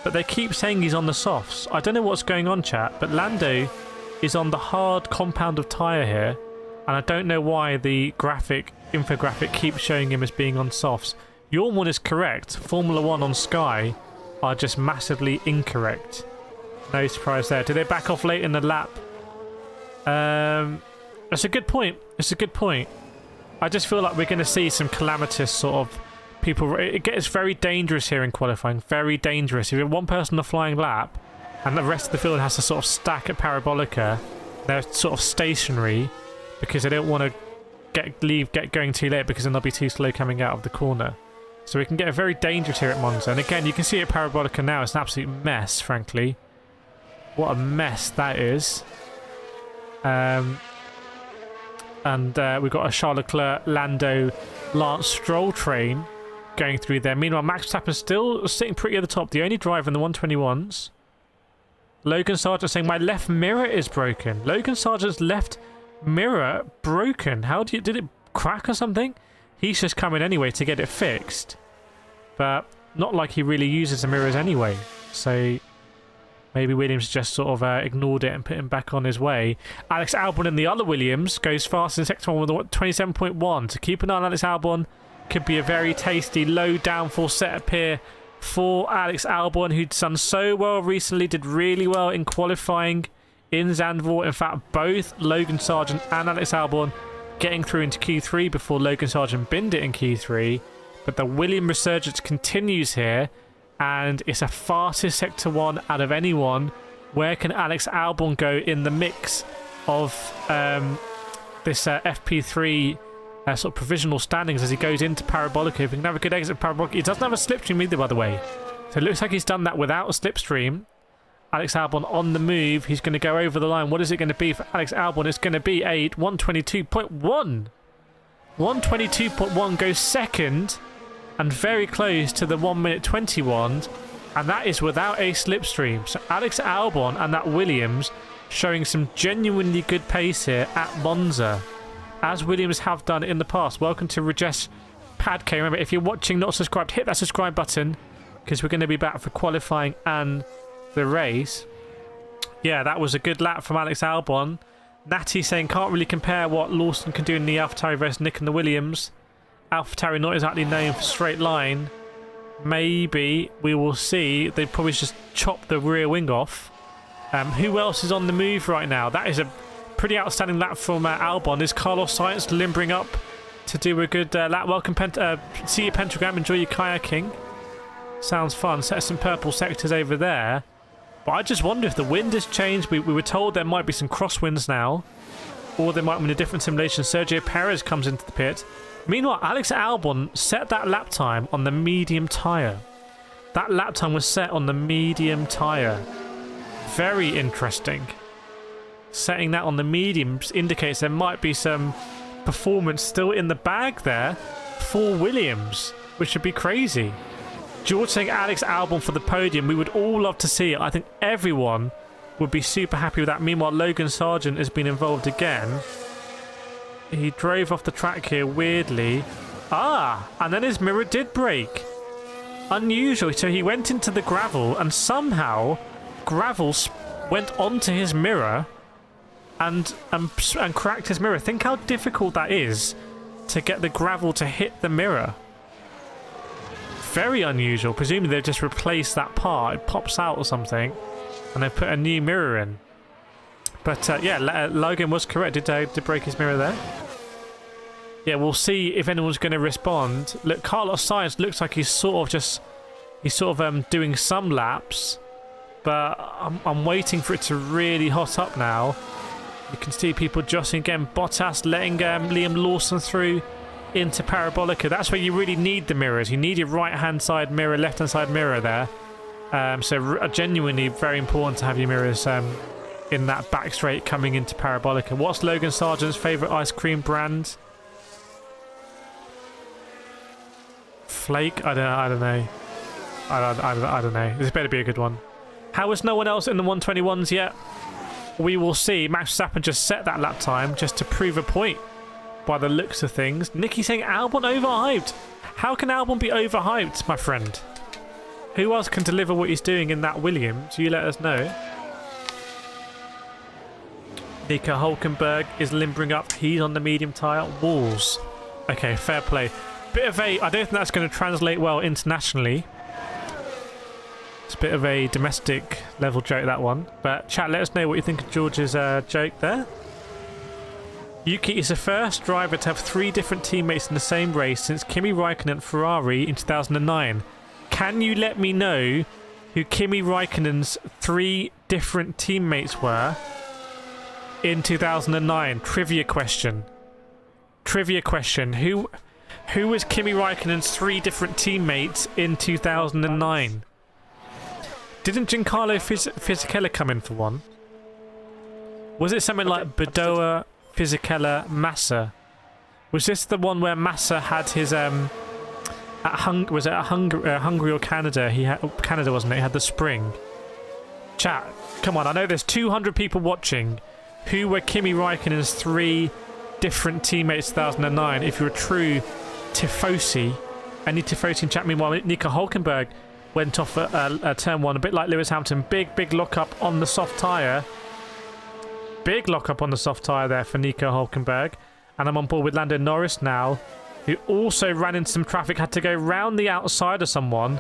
but they keep saying he's on the softs. I don't know what's going on, chat, but Lando is on the hard compound of tyre here, and I don't know why the infographic keeps showing him as being on softs. Your one is correct. Formula 1 on Sky are just massively incorrect. No surprise there. Did they back off late in the lap? That's a good point. It's a good point. I just feel like we're going to see some calamitous sort of people. It gets very dangerous here in qualifying. Very dangerous. If you're one person on a flying lap and the rest of the field has to sort of stack at Parabolica, they're sort of stationary because they don't want to get going too late, because then they'll be too slow coming out of the corner. So we can get very dangerous here at Monza. And again, you can see at Parabolica now, it's an absolute mess, frankly. What a mess that is. And we've got a Charles Leclerc, Lando, Lance Stroll train going through there. Meanwhile, Max Verstappen still sitting pretty at the top. The only driver in the 121s. Logan Sargent saying, my left mirror is broken. Logan Sargent's left mirror broken. Did it crack or something? He's just coming anyway to get it fixed. But not like he really uses the mirrors anyway. So maybe Williams just sort of ignored it and put him back on his way. Alex Albon in the other Williams goes fast in sector 1 with 27.1. So keep an eye on Alex Albon. Could be a very tasty low downforce setup here for Alex Albon, who'd done so well recently, did really well in qualifying in Zandvoort. In fact, both Logan Sargent and Alex Albon getting through into Q3 before Logan Sargent binned it in Q3. But the William resurgence continues here, and it's a fastest sector 1 out of anyone. Where can Alex Albon go in the mix of this FP3 sort of provisional standings as he goes into Parabolica? If he can have a good exit at Parabolica. He doesn't have a slipstream either, by the way. So it looks like he's done that without a slipstream. Alex Albon on the move. He's going to go over the line. What is it going to be for Alex Albon? It's going to be a 122.1. 122.1 goes second and very close to the 1 minute 21. And that is without a slipstream. So Alex Albon and that Williams showing some genuinely good pace here at Monza. as Williams have done in the past. Welcome to Rajesh Padke. Remember, if you're watching not subscribed, hit that subscribe button because we're going to be back for qualifying and the race. Yeah, that was a good lap from Alex Albon. Natty saying can't really compare what Lawson can do in the AlphaTauri versus Nick and the Williams. AlphaTauri not exactly known for straight line. Maybe we will see. They probably just chop the rear wing off. Who else is on the move right now? That is a pretty outstanding lap from Albon. Is Carlos Sainz limbering up to do a good lap? Welcome, see you, Pentagram. Enjoy your kayaking. Sounds fun. Set some purple sectors over there. But I just wonder if the wind has changed. We were told there might be some crosswinds now, or they might win a different simulation. Sergio Perez comes into the pit. Meanwhile, Alex Albon set that lap time on the medium tyre. That lap time was set on the medium tyre. Very interesting. Setting that on the mediums indicates there might be some performance still in the bag there for Williams, which would be crazy. George saying Alex Albon for the podium. We would all love to see it. I think everyone would be super happy with that. Meanwhile, Logan Sargent has been involved again. He drove off the track here weirdly. And then his mirror did break. Unusual. So he went into the gravel and somehow gravel went onto his mirror and cracked his mirror. Think how difficult that is to get the gravel to hit the mirror. Very unusual. Presumably they've just replaced that part. It pops out or something and they've put a new mirror in. But yeah, Logan was correct. Did break his mirror there. Yeah, we'll see if anyone's going to respond. Look, Carlos Sainz looks like he's sort of doing some laps, but I'm waiting for it to really hot up now. You can see people jostling again. Bottas letting Liam Lawson through into Parabolica. That's where you really need the mirrors. You need your right-hand side mirror, left-hand side mirror there. So genuinely very important to have your mirrors in that back straight coming into Parabolica. What's Logan Sargent's favourite ice cream brand? Flake? I don't know. I don't know. This better be a good one. How is no one else in the 121s yet? We will see. Max Verstappen just set that lap time just to prove a point by the looks of things. Nicky saying Albon overhyped. How can Albon be overhyped, my friend? Who else can deliver what he's doing in that Williams? You let us know. Nico Hulkenberg is limbering up. He's on the medium tyre. Walls. Okay, fair play. Bit of a... I don't think that's going to translate well internationally. It's a bit of a domestic level joke, that one. But chat, let us know what you think of George's joke there. Yuki is the first driver to have 3 different teammates in the same race since Kimi Raikkonen at Ferrari in 2009. Can you let me know who Kimi Raikkonen's 3 different teammates were in 2009? Trivia question. Trivia question. Who was Kimi Raikkonen's 3 different teammates in 2009? Didn't Giancarlo Fisichella come in for one? Was it something like Bedoya, Fisichella, Massa? Was this the one where Massa had his was it at Hungary or Canada? He had Canada, wasn't it? He had the spring. Chat, come on! I know there's 200 people watching. Who were Kimi Raikkonen's 3 different teammates 2009? If you're a true tifosi, any tifosi in chat. Meanwhile, Nico Hulkenberg went off at turn 1, a bit like Lewis Hamilton. Big lock-up on the soft tyre. Big lock-up on the soft tyre there for Nico Hulkenberg. And I'm on board with Lando Norris now, who also ran into some traffic, had to go round the outside of someone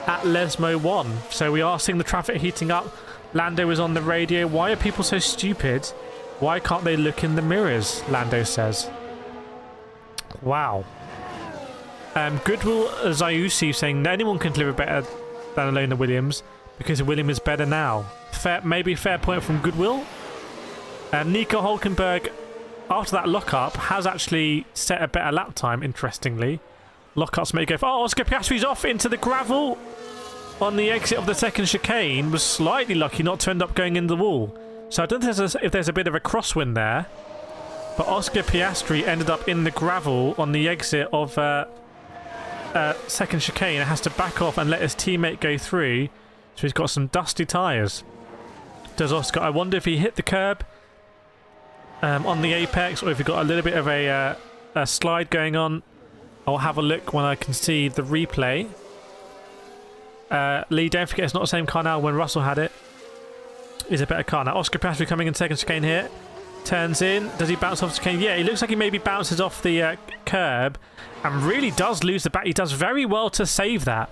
at Lesmo 1. So we are seeing the traffic heating up. Lando is on the radio. Why are people so stupid? Why can't they look in the mirrors? Lando says. Wow. Goodwill Zayusi saying anyone can deliver better than Alona Williams because Williams is better now. Maybe fair point from Goodwill. Nico Hulkenberg, after that lock-up, has actually set a better lap time, interestingly. Lock-ups make go for... Oh, Oscar Piastri's off into the gravel on the exit of the second chicane. Was slightly lucky not to end up going in the wall. So I don't think if there's a bit of a crosswind there. But Oscar Piastri ended up in the gravel on the exit of... second chicane and has to back off and let his teammate go through, so he's got some dusty tyres. Does Oscar? I wonder if he hit the curb. on the apex, or if you've got a little bit of a slide going on, I'll have a look when I can see the replay. Lee, don't forget it's not the same car now. When Russell had it, is a better car now. Oscar Piastri coming in second chicane here. Turns in. Does he bounce off the chicane? Yeah, he looks like he maybe bounces off the curb and really does lose the back. He does very well to save that.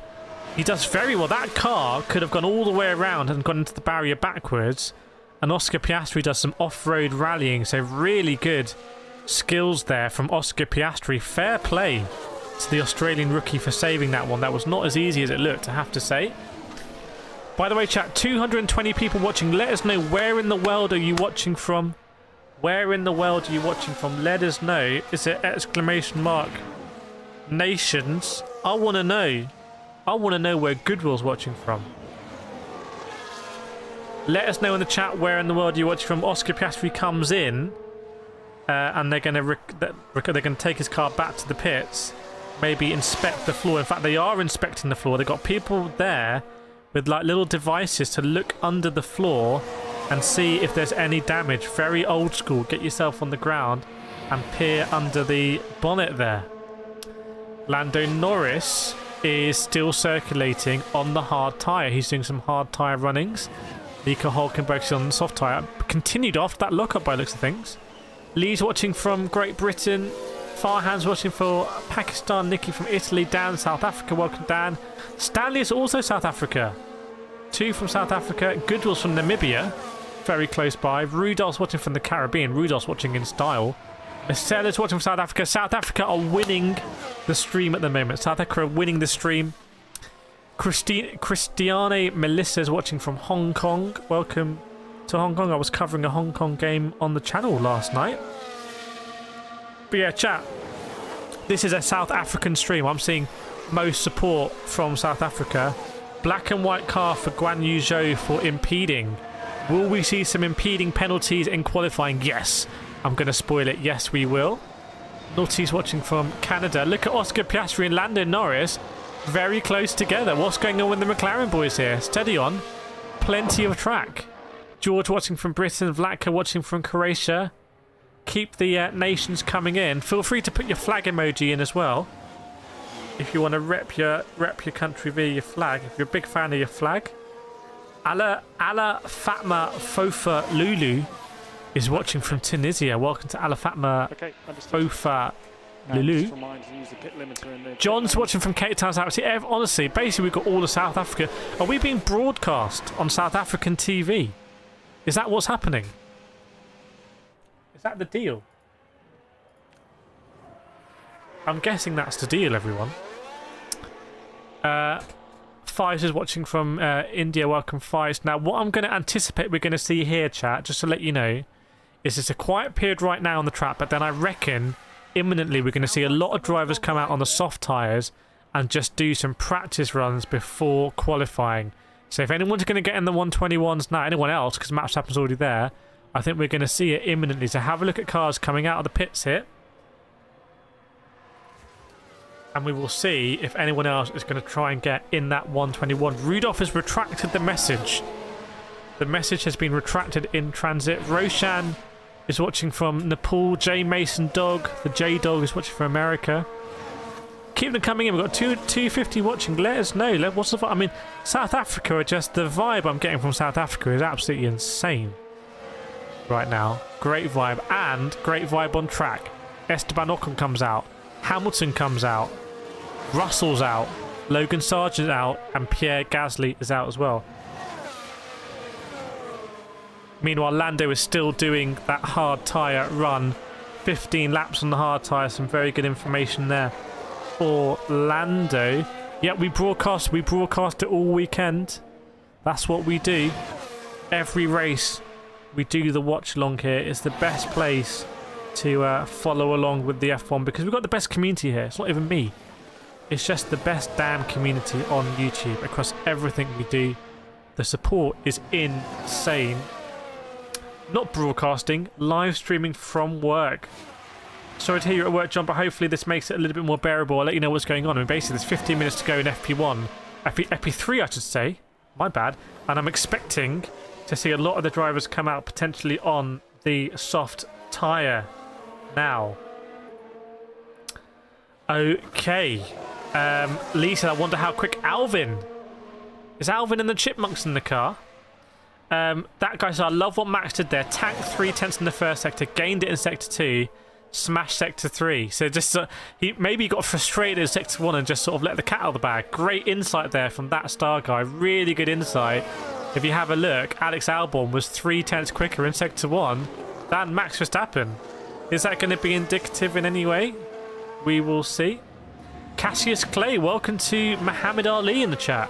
He does very well. That car could have gone all the way around and gone into the barrier backwards. And Oscar Piastri does some off-road rallying. So really good skills there from Oscar Piastri. Fair play to the Australian rookie for saving that one. That was not as easy as it looked, I have to say. By the way, chat, 220 people watching. Let us know, where in the world are you watching from? Where in the world are you watching from? Let us know. Is it exclamation mark nations? I want to know. I want to know where Goodwill's watching from. Let us know in the chat where in the world you're watching from. Oscar Piastri comes in, and they're going to take his car back to the pits. Maybe inspect the floor. In fact, they are inspecting the floor. They've got people there with like little devices to look under the floor and see if there's any damage. Very old school. Get yourself on the ground and peer under the bonnet there. Lando Norris is still circulating on the hard tyre. He's doing some hard tyre runnings. Nico Hulkenberg's on the soft tyre. Continued after that lockup by looks of things. Lee's watching from Great Britain. Farhan's watching for Pakistan. Nikki from Italy. Dan, South Africa. Welcome, Dan. Stanley is also South Africa. 2 from South Africa. Goodwill's from Namibia. Very close by. Rudolph's watching from the Caribbean. Rudolph's watching in style. Estela's watching from South Africa. South Africa are winning the stream at the moment. South Africa are winning the stream. Christiane Melissa's watching from Hong Kong. Welcome to Hong Kong. I was covering a Hong Kong game on the channel last night. But yeah, chat. This is a South African stream. I'm seeing most support from South Africa. Black and white car for Guanyu Zhou for impeding. Will we see some impeding penalties in qualifying? Yes. I'm going to spoil it. Yes, we will. Naughty's watching from Canada. Look at Oscar Piastri and Lando Norris. Very close together. What's going on with the McLaren boys here? Steady on. Plenty of track. George watching from Britain. Vlatka watching from Croatia. Keep the nations coming in. Feel free to put your flag emoji in as well. If you want to rep your country via your flag. If you're a big fan of your flag. Ala Fatma Fofa Lulu is watching from Tunisia. Welcome to Ala Fatma Fofa Lulu. John's watching from Cape Town, South Africa. Honestly, basically we've got all of South Africa. Are we being broadcast on South African TV? Is that what's happening? Is that the deal? I'm guessing that's the deal, everyone. Fives is watching from India. Welcome, Fives. Now, what I'm going to anticipate we're going to see here, chat, just to let you know, is it's a quiet period right now on the track, but then I reckon imminently we're going to see a lot of drivers come out on the soft tyres and just do some practice runs before qualifying. So if anyone's going to get in the 121s now, anyone else, because Max Verstappen's already there, I think we're going to see it imminently. So have a look at cars coming out of the pits here. And we will see if anyone else is going to try and get in that 121. Rudolph has retracted the message. The message has been retracted in transit. Roshan is watching from Nepal. J Mason Dog, the J Dog, is watching from America. Keep them coming in. We've got 250 watching. Let us know. What's the vibe? I mean, South Africa are just... The vibe I'm getting from South Africa is absolutely insane right now. Great vibe. And great vibe on track. Esteban Ocon comes out. Hamilton comes out. Russell's out. Logan Sargent's out. And Pierre Gasly is out as well. Meanwhile, Lando is still doing that hard tyre run. 15 laps on the hard tyre. Some very good information there for Lando. Yeah, we broadcast it all weekend. That's what we do. Every race, we do the watch along here. It's the best place to follow along with the F1 because we've got the best community here. It's not even me. It's just the best damn community on YouTube across everything we do. The support is insane. Not broadcasting, live streaming from work. Sorry to hear you're at work, John, but hopefully this makes it a little bit more bearable. I'll let you know what's going on. I mean, basically, there's 15 minutes to go in FP1. FP3, I should say. My bad. And I'm expecting to see a lot of the drivers come out potentially on the soft tyre now. Okay. Lee said, I wonder how quick Alvin. Is Alvin and the Chipmunks in the car? That guy said, I love what Max did there. Tanked 3/10 in the first sector, gained it in sector 2, smashed sector 3. So just he got frustrated in sector 1 and just sort of let the cat out of the bag. Great insight there from that star guy. Really good insight. If you have a look, Alex Albon was 3/10 quicker in sector 1 than Max Verstappen. Is that going to be indicative in any way? We will see. Cassius Clay, welcome to Muhammad Ali in the chat.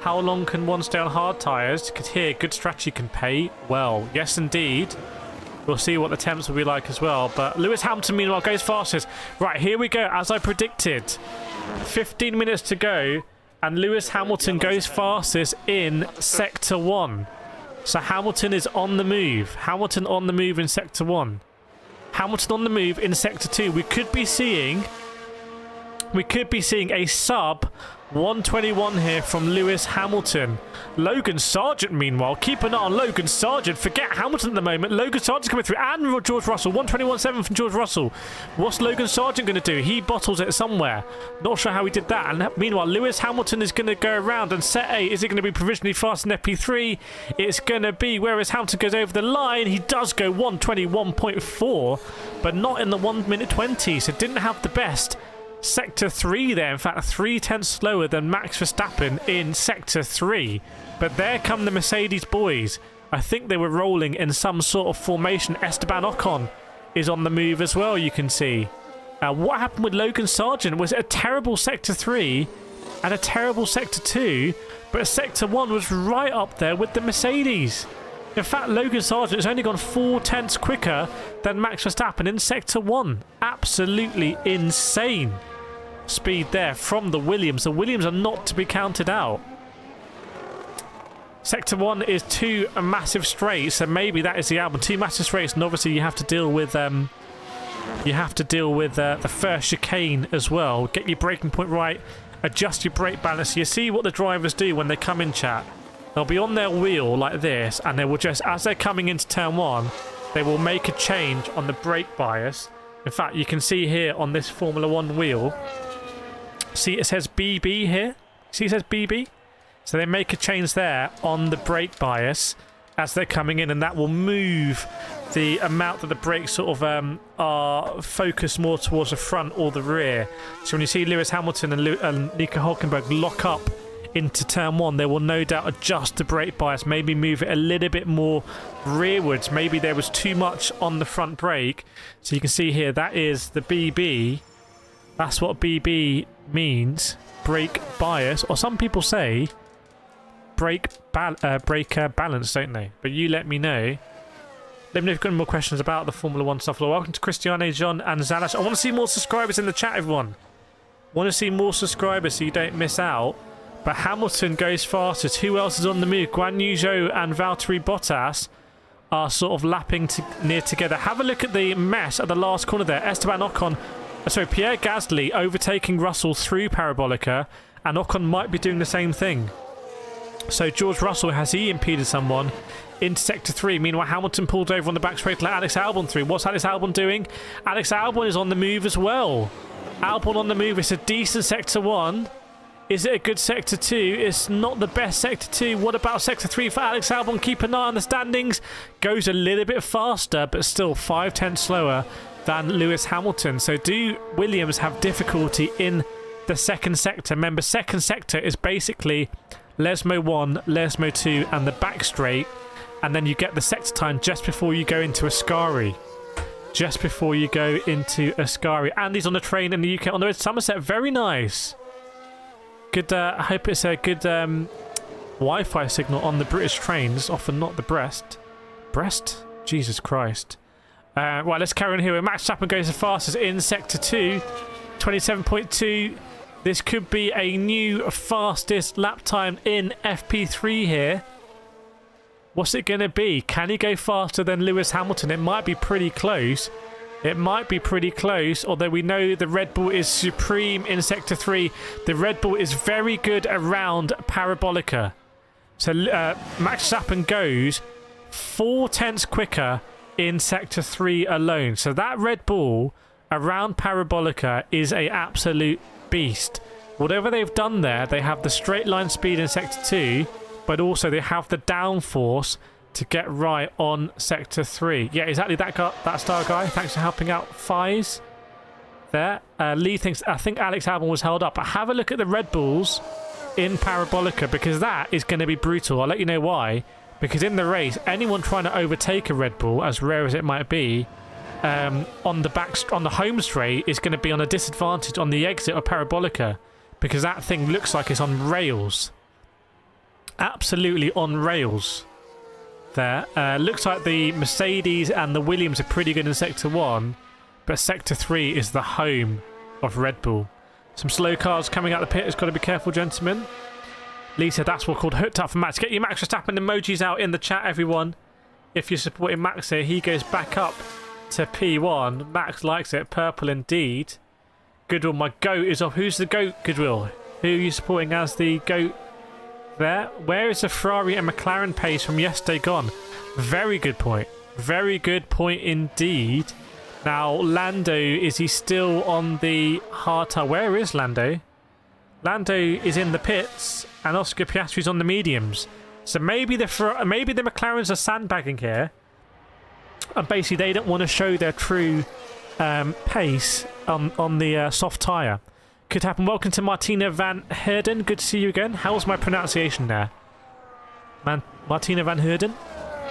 How long can one stay on hard tyres? Because here, good strategy can pay well. Yes, indeed. We'll see what the temps will be like as well. But Lewis Hamilton, meanwhile, goes fastest. Right, here we go, as I predicted. 15 minutes to go, and Lewis Hamilton goes fastest in Sector 1. So Hamilton is on the move. Hamilton on the move in Sector 1. Hamilton on the move in Sector 2. We could be seeing a sub 121 here from Lewis Hamilton. Logan Sargent, meanwhile, keep an eye on Logan Sargent. Forget Hamilton at the moment. Logan Sargent's coming through, and George Russell. 121.7 from George Russell. What's Logan Sargent going to do? He bottles it somewhere. Not sure how he did that. And meanwhile, Lewis Hamilton is going to go around and set A. Is it going to be provisionally fast in FP3? It's going to be, whereas Hamilton goes over the line, he does go 121.4, but not in the 1 minute 20, so didn't have the best. Sector 3 there, in fact 3/10 slower than Max Verstappen in Sector 3. But there come the Mercedes boys. I think they were rolling in some sort of formation. Esteban Ocon is on the move as well, you can see. What happened with Logan Sargent? Was it a terrible Sector 3 and a terrible Sector 2? But Sector 1 was right up there with the Mercedes. In fact, Logan Sargent has only gone 4/10 quicker than Max Verstappen in Sector 1. Absolutely insane speed there from the Williams. The Williams are not to be counted out. Sector 1 is two massive straights, so maybe that is the album. Two massive straights, and obviously you have to deal with the first chicane as well. Get your braking point right, adjust your brake balance. You see what the drivers do when they come in, chat. They'll be on their wheel like this, and they will just, as they're coming into turn 1, they will make a change on the brake bias. In fact, you can see here on this Formula 1 wheel, see it says BB here? See it says BB? So they make a change there on the brake bias as they're coming in, and that will move the amount that the brakes sort of are focused more towards the front or the rear. So when you see Lewis Hamilton and Nico Hulkenberg lock up into turn 1, they will no doubt adjust the brake bias, maybe move it a little bit more rearwards. Maybe there was too much on the front brake. So you can see here, that is the BB. That's what BB means, brake bias, or some people say brake balance, don't they? But you let me know. Let me know if you've got any more questions about the Formula 1 stuff. Well, welcome to Cristiane, John, and Zalash. I want to see more subscribers in the chat, everyone. Want to see more subscribers so you don't miss out. But Hamilton goes fastest. Who else is on the move? Guanyu, Zhou, and Valtteri Bottas are sort of lapping near together. Have a look at the mess at the last corner there. Esteban Ocon, Pierre Gasly overtaking Russell through Parabolica, and Ocon might be doing the same thing. So George Russell, has he impeded someone into Sector 3? Meanwhile, Hamilton pulled over on the back straight to let Alex Albon through. What's Alex Albon doing? Alex Albon is on the move as well. Albon on the move. It's a decent Sector 1. Is it a good Sector 2? It's not the best Sector 2. What about Sector 3 for Alex Albon? Keep an eye on the standings. Goes a little bit faster, but still 5/10 slower than Lewis Hamilton. So do Williams have difficulty in the second sector? Remember, second sector is basically Lesmo 1, Lesmo 2, and the back straight. And then you get the sector time just before you go into Ascari. Just before you go into Ascari. Andy's on the train in the UK on the road to Somerset. Very nice. Good, I hope it's a good Wi-Fi signal on the British trains, often not the Brest. Brest? Jesus Christ. Right, let's carry on here. Max Verstappen goes the fastest in Sector 2, 27.2. This could be a new fastest lap time in FP3 here. What's it going to be? Can he go faster than Lewis Hamilton? It might be pretty close. It might be pretty close, although we know the Red Bull is supreme in Sector 3. The Red Bull is very good around Parabolica. So Max Verstappen goes 4/10 quicker in Sector 3 alone. So that Red Bull around Parabolica is a absolute beast. Whatever they've done there, they have the straight line speed in Sector 2, but also they have the downforce to get right on Sector 3. Yeah, exactly that star guy. Thanks for helping out Fies there. Lee thinks, I think Alex Albon was held up. But have a look at the Red Bulls in Parabolica, because that is going to be brutal. I'll let you know why. Because in the race, anyone trying to overtake a Red Bull, as rare as it might be, on the home straight is going to be on a disadvantage on the exit of Parabolica, because that thing looks like it's on rails. Absolutely on rails there. Looks like the Mercedes and the Williams are pretty good in Sector 1, but Sector 3 is the home of Red Bull. Some slow cars coming out the pit. Has got to be careful, gentlemen. Lee said that's what called hooked up for Max. Get your Max Verstappen emojis out in the chat, everyone. If you're supporting Max here, he goes back up to P1. Max likes it. Purple indeed. Goodwill, my goat is off. Who's the goat, Goodwill? Who are you supporting as the goat there? Where is the Ferrari and McLaren pace from yesterday gone? Very good point. Very good point indeed. Now, Lando, is he still on the hard tire? Where is Lando? Lando is in the pits, and Oscar Piastri's on the mediums. So maybe the McLarens are sandbagging here, and basically they don't want to show their true pace on the soft tyre. Could happen. Welcome to Martina Van Herden. Good to see you again. How was my pronunciation there? Martina Van Herden?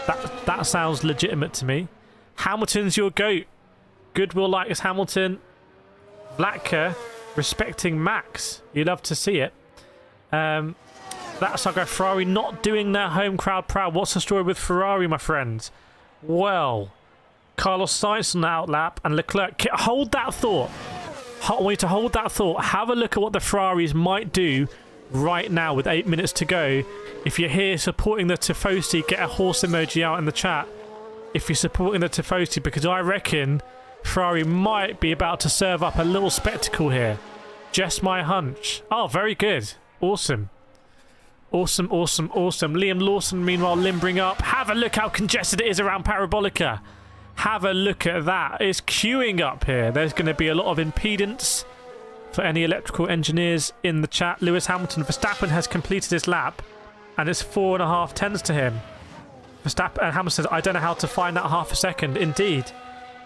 That sounds legitimate to me. Hamilton's your goat. Goodwill likes Hamilton. Vlatka respecting Max. You love to see it. That's our guy Ferrari not doing their home crowd proud. What's the story with Ferrari, my friends? Well, Carlos Sainz on the outlap and Leclerc. Hold that thought. I want you to hold that thought. Have a look at what the Ferraris might do right now with 8 minutes to go. If you're here supporting the Tifosi, get a horse emoji out in the chat. If you're supporting the Tifosi, because I reckon Ferrari might be about to serve up a little spectacle here. Just my hunch. Oh, very good. Awesome. Awesome, awesome, awesome. Liam Lawson, meanwhile, limbering up. Have a look how congested it is around Parabolica. Have a look at that. It's queuing up here. There's going to be a lot of impedance for any electrical engineers in the chat. Lewis Hamilton, Verstappen has completed his lap, and it's 4.5 tenths to him. Verstappen and Hamilton says, I don't know how to find that half a second. Indeed.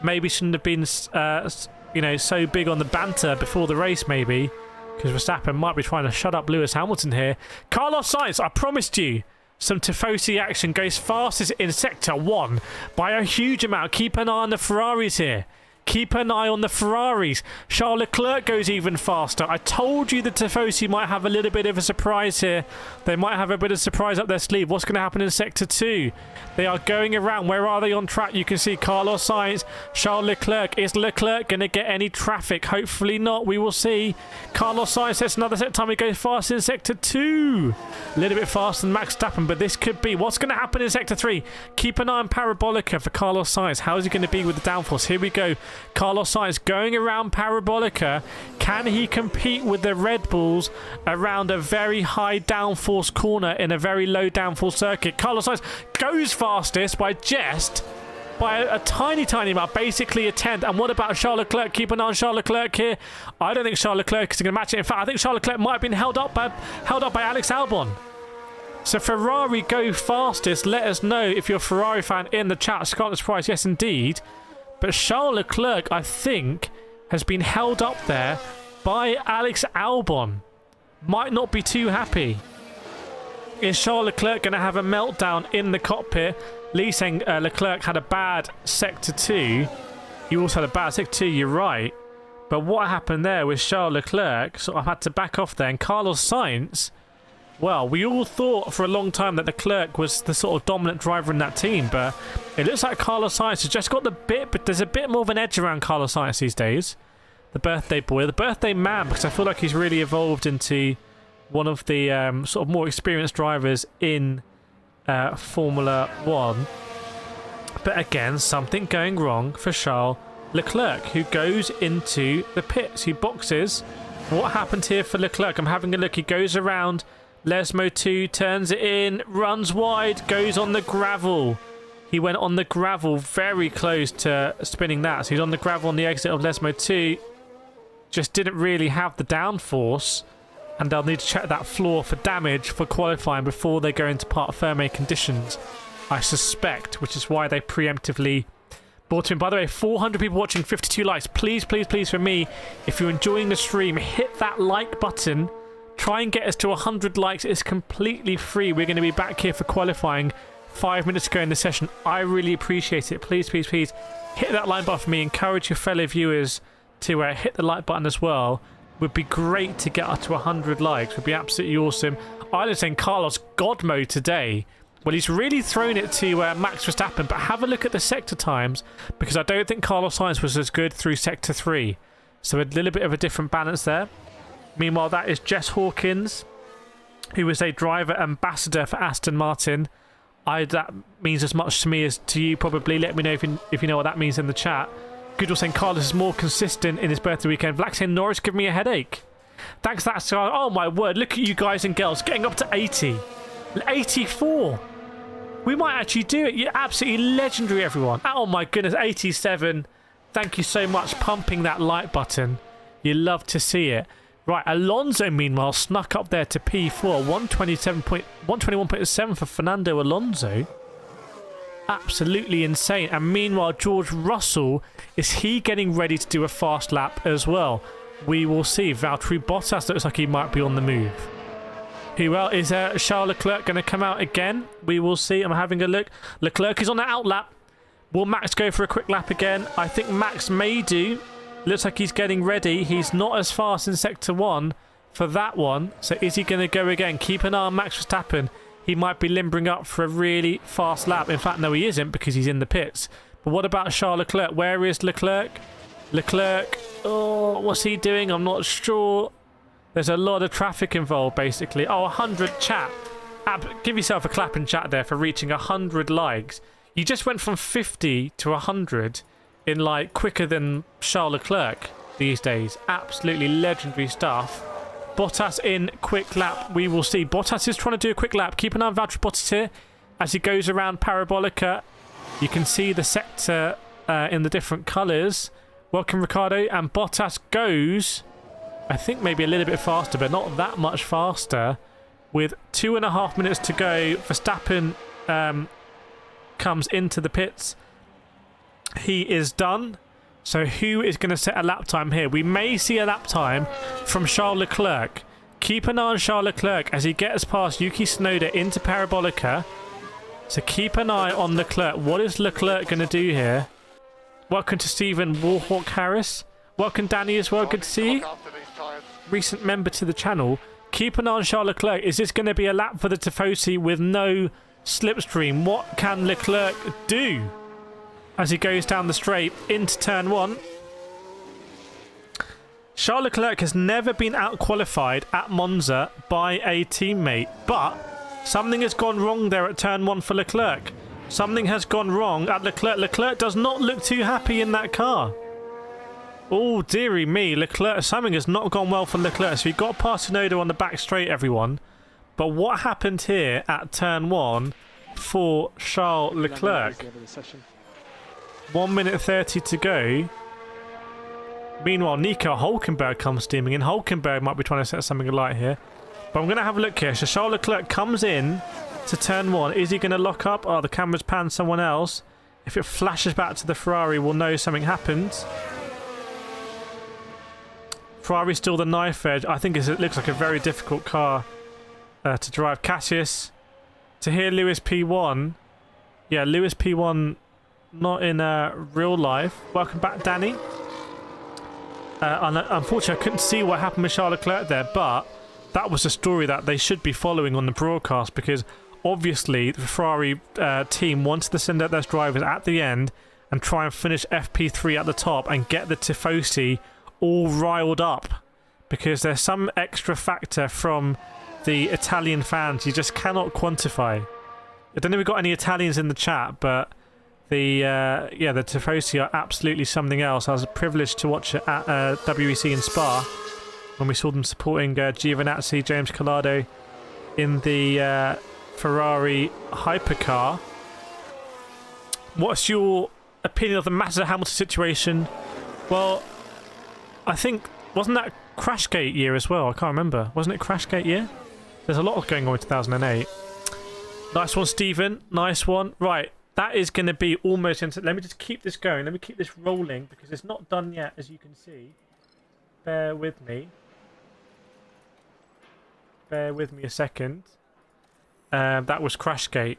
Maybe shouldn't have been, so big on the banter before the race, maybe. Because Verstappen might be trying to shut up Lewis Hamilton here. Carlos Sainz, I promised you some Tifosi action. Goes fastest in Sector 1 by a huge amount. Keep an eye on the Ferraris here. Keep an eye on the Ferraris. Charles Leclerc goes even faster. I told you the Tifosi might have a little bit of a surprise here. They might have a bit of surprise up their sleeve. What's going to happen in Sector 2? They are going around. Where are they on track? You can see Carlos Sainz, Charles Leclerc. Is Leclerc going to get any traffic? Hopefully not. We will see. Carlos Sainz sets another set time. He goes fast in Sector 2. A little bit faster than Max Verstappen, but this could be. What's going to happen in Sector 3? Keep an eye on Parabolica for Carlos Sainz. How is he going to be with the downforce? Here we go. Carlos Sainz going around Parabolica. Can he compete with the Red Bulls around a very high downforce corner in a very low downforce circuit? Carlos Sainz goes fastest by a tiny amount, basically a tenth. And what about Charles Leclerc? Keep an eye on Charles Leclerc here. I don't think Charles Leclerc is going to match it. In fact, I think Charles Leclerc might have been held up by Alex Albon. So Ferrari go fastest. Let us know if you're a Ferrari fan in the chat. Scotland's prize, yes indeed. But Charles Leclerc, I think, has been held up there by Alex Albon. Might not be too happy. Is Charles Leclerc going to have a meltdown in the cockpit? Lee saying Leclerc had a bad Sector 2. You also had a bad Sector 2, you're right. But what happened there with Charles Leclerc sort of had to back off there. And Carlos Sainz, well, we all thought for a long time that Leclerc was the sort of dominant driver in that team. But it looks like Carlos Sainz has just got the bit, but there's a bit more of an edge around Carlos Sainz these days. The birthday boy, the birthday man, because I feel like he's really evolved into one of the sort of more experienced drivers in Formula 1. But again, something going wrong for Charles Leclerc, who goes into the pits. He boxes. What happened here for Leclerc? I'm having a look. He goes around Lesmo 2, turns it in, runs wide, goes on the gravel. He went on the gravel very close to spinning that. So he's on the gravel on the exit of Lesmo 2. Just didn't really have the downforce. And they'll need to check that floor for damage for qualifying before they go into part firme conditions, I suspect, which is why they preemptively brought him. By the way, 400 people watching, 52 likes. Please, please, please, for me, if you're enjoying the stream, hit that like button. Try and get us to 100 likes. It's completely free. We're going to be back here for qualifying 5 minutes ago in the session. I really appreciate it. Please, please, please hit that like button for me. Encourage your fellow viewers to hit the like button as well. Would be great to get up to 100 likes. Would be absolutely awesome. Ireland's saying Carlos God mode today. Well, he's really thrown it to Max Verstappen, but have a look at the sector times, because I don't think Carlos Sainz was as good through sector 3. So a little bit of a different balance there. Meanwhile, that is Jess Hawkins, who is a driver ambassador for Aston Martin. That means as much to me as to you, probably. Let me know if you know what that means in the chat. Goodwill saying Carlos is more consistent in his birthday weekend. Black saying Norris give me a headache. Thanks for that. Oh my word, look at you guys and girls getting up to 80. 84. We might actually do it. You're absolutely legendary, everyone. Oh my goodness, 87. Thank you so much. Pumping that like button. You love to see it. Right, Alonso, meanwhile, snuck up there to P4. 121.7 for Fernando Alonso. Absolutely insane. And meanwhile, George Russell, is he getting ready to do a fast lap as well? We will see. Valtteri Bottas looks like he might be on the move. Who else? Is Charles Leclerc going to come out again? We will see. I'm having a look. Leclerc is on the out lap. Will Max go for a quick lap again? I think Max may do. Looks like he's getting ready. He's not as fast in Sector 1 for that one. So is he going to go again? Keep an eye on Max Verstappen. He might be limbering up for a really fast lap. In fact, no, he isn't, because he's in the pits. But what about Charles Leclerc? Where is Leclerc? Leclerc, oh, what's he doing? I'm not sure. There's a lot of traffic involved, basically. Oh, 100 chat. Give yourself a clap in chat there for reaching 100 likes. You just went from 50 to 100 in, like, quicker than Charles Leclerc these days. Absolutely legendary stuff. Bottas in quick lap. We will see. Bottas is trying to do a quick lap. Keep an eye on Valtteri Bottas here as he goes around Parabolica. You can see the sector in the different colours. Welcome, Ricciardo. And Bottas goes, I think, maybe a little bit faster, but not that much faster. With 2.5 minutes to go, Verstappen comes into the pits. He is done. So who is going to set a lap time here? We may see a lap time from Charles Leclerc. Keep an eye on Charles Leclerc as he gets past Yuki Tsunoda into Parabolica. So keep an eye on Leclerc. What is Leclerc going to do here? Welcome to Stephen Warhawk Harris. Welcome, Danny, as well. Good to see you. Recent member to the channel. Keep an eye on Charles Leclerc. Is this going to be a lap for the Tifosi with no slipstream? What can Leclerc do as he goes down the straight into turn 1? Charles Leclerc has never been out-qualified at Monza by a teammate, but something has gone wrong there at turn 1 for Leclerc. Something has gone wrong at Leclerc. Leclerc does not look too happy in that car. Oh, dearie me. Leclerc, something has not gone well for Leclerc. So he got past Tsunoda on the back straight, everyone. But what happened here at turn 1 for Charles Leclerc? 1 minute 30 to go. Meanwhile, Nico Hulkenberg comes steaming in. Hulkenberg might be trying to set something alight here. But I'm going to have a look here. So Charles Leclerc comes in to turn 1. Is he going to lock up? Oh, the camera's panned someone else. If it flashes back to the Ferrari, we'll know something happened. Ferrari's still the knife edge. I think it looks like a very difficult car to drive. Cassius, to hear Lewis P1. Yeah, Lewis P1 not in real life. Welcome back, Danny. Unfortunately, I couldn't see what happened with Charles Leclerc there, but that was a story that they should be following on the broadcast, because obviously the Ferrari team wanted to send out their drivers at the end and try and finish FP3 at the top and get the Tifosi all riled up, because there's some extra factor from the Italian fans you just cannot quantify. I don't know if we've got any Italians in the chat, but the Tifosi are absolutely something else. I was privileged to watch it at WEC in Spa when we saw them supporting Giovinazzi, James Collado in the Ferrari hypercar. what's your opinion of the Mazda-Hamilton situation? Well, I think, wasn't that Crashgate year as well? I can't remember. Wasn't it Crashgate year? There's a lot going on in 2008. Nice one, Stephen. Nice one. Right, that is going to be almost into... Let me just keep this going. Let me keep this rolling because it's not done yet, as you can see. Bear with me. Bear with me a second. That was Crashgate.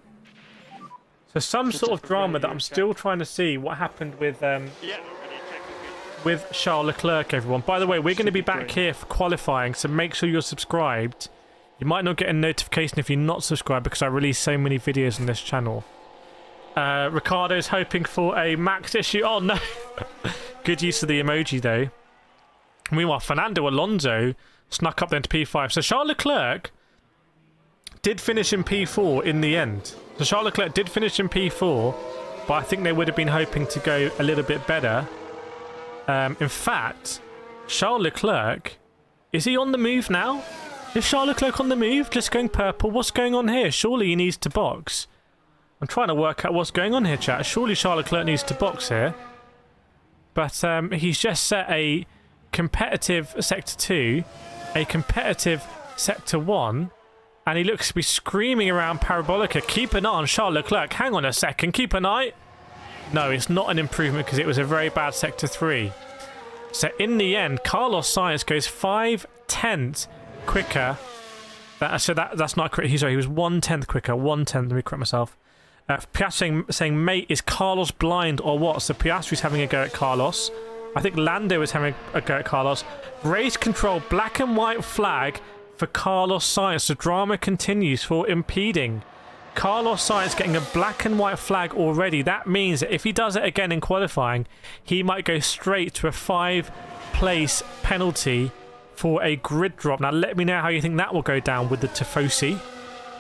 So some sort of drama that I'm still trying to see what happened with Charles Leclerc, everyone. By the way, we're going to be back here for qualifying, so make sure you're subscribed. You might not get a notification if you're not subscribed because I release so many videos on this channel. Ricciardo's hoping for a max issue. Oh, no. Good use of the emoji, though. Meanwhile, Fernando Alonso snuck up then to P5. So Charles Leclerc did finish in P4 in the end. So Charles Leclerc did finish in P4, but I think they would have been hoping to go a little bit better. In fact, Charles Leclerc, is he on the move now? Is Charles Leclerc on the move? Just going purple? What's going on here? Surely he needs to box. I'm trying to work out what's going on here, chat. Surely Charles Leclerc needs to box here. But he's just set a competitive Sector 2, a competitive Sector 1, and he looks to be screaming around Parabolica. Keep an eye on Charles Leclerc. Hang on a second. Keep an eye. No, it's not an improvement because it was a very bad Sector 3. So in the end, Carlos Sainz goes 5/10 quicker. That's not correct. Sorry, he was 1/10 quicker. 1/10. Let me correct myself. Piastri saying, mate, is Carlos blind or what? So Piastri's having a go at Carlos. I think Lando is having a go at Carlos. Race control, black and white flag for Carlos Sainz. The drama continues for impeding. Carlos Sainz getting a black and white flag already. That means that if he does it again in qualifying, he might go straight to a 5-place penalty for a grid drop. Now, let me know how you think that will go down with the Tifosi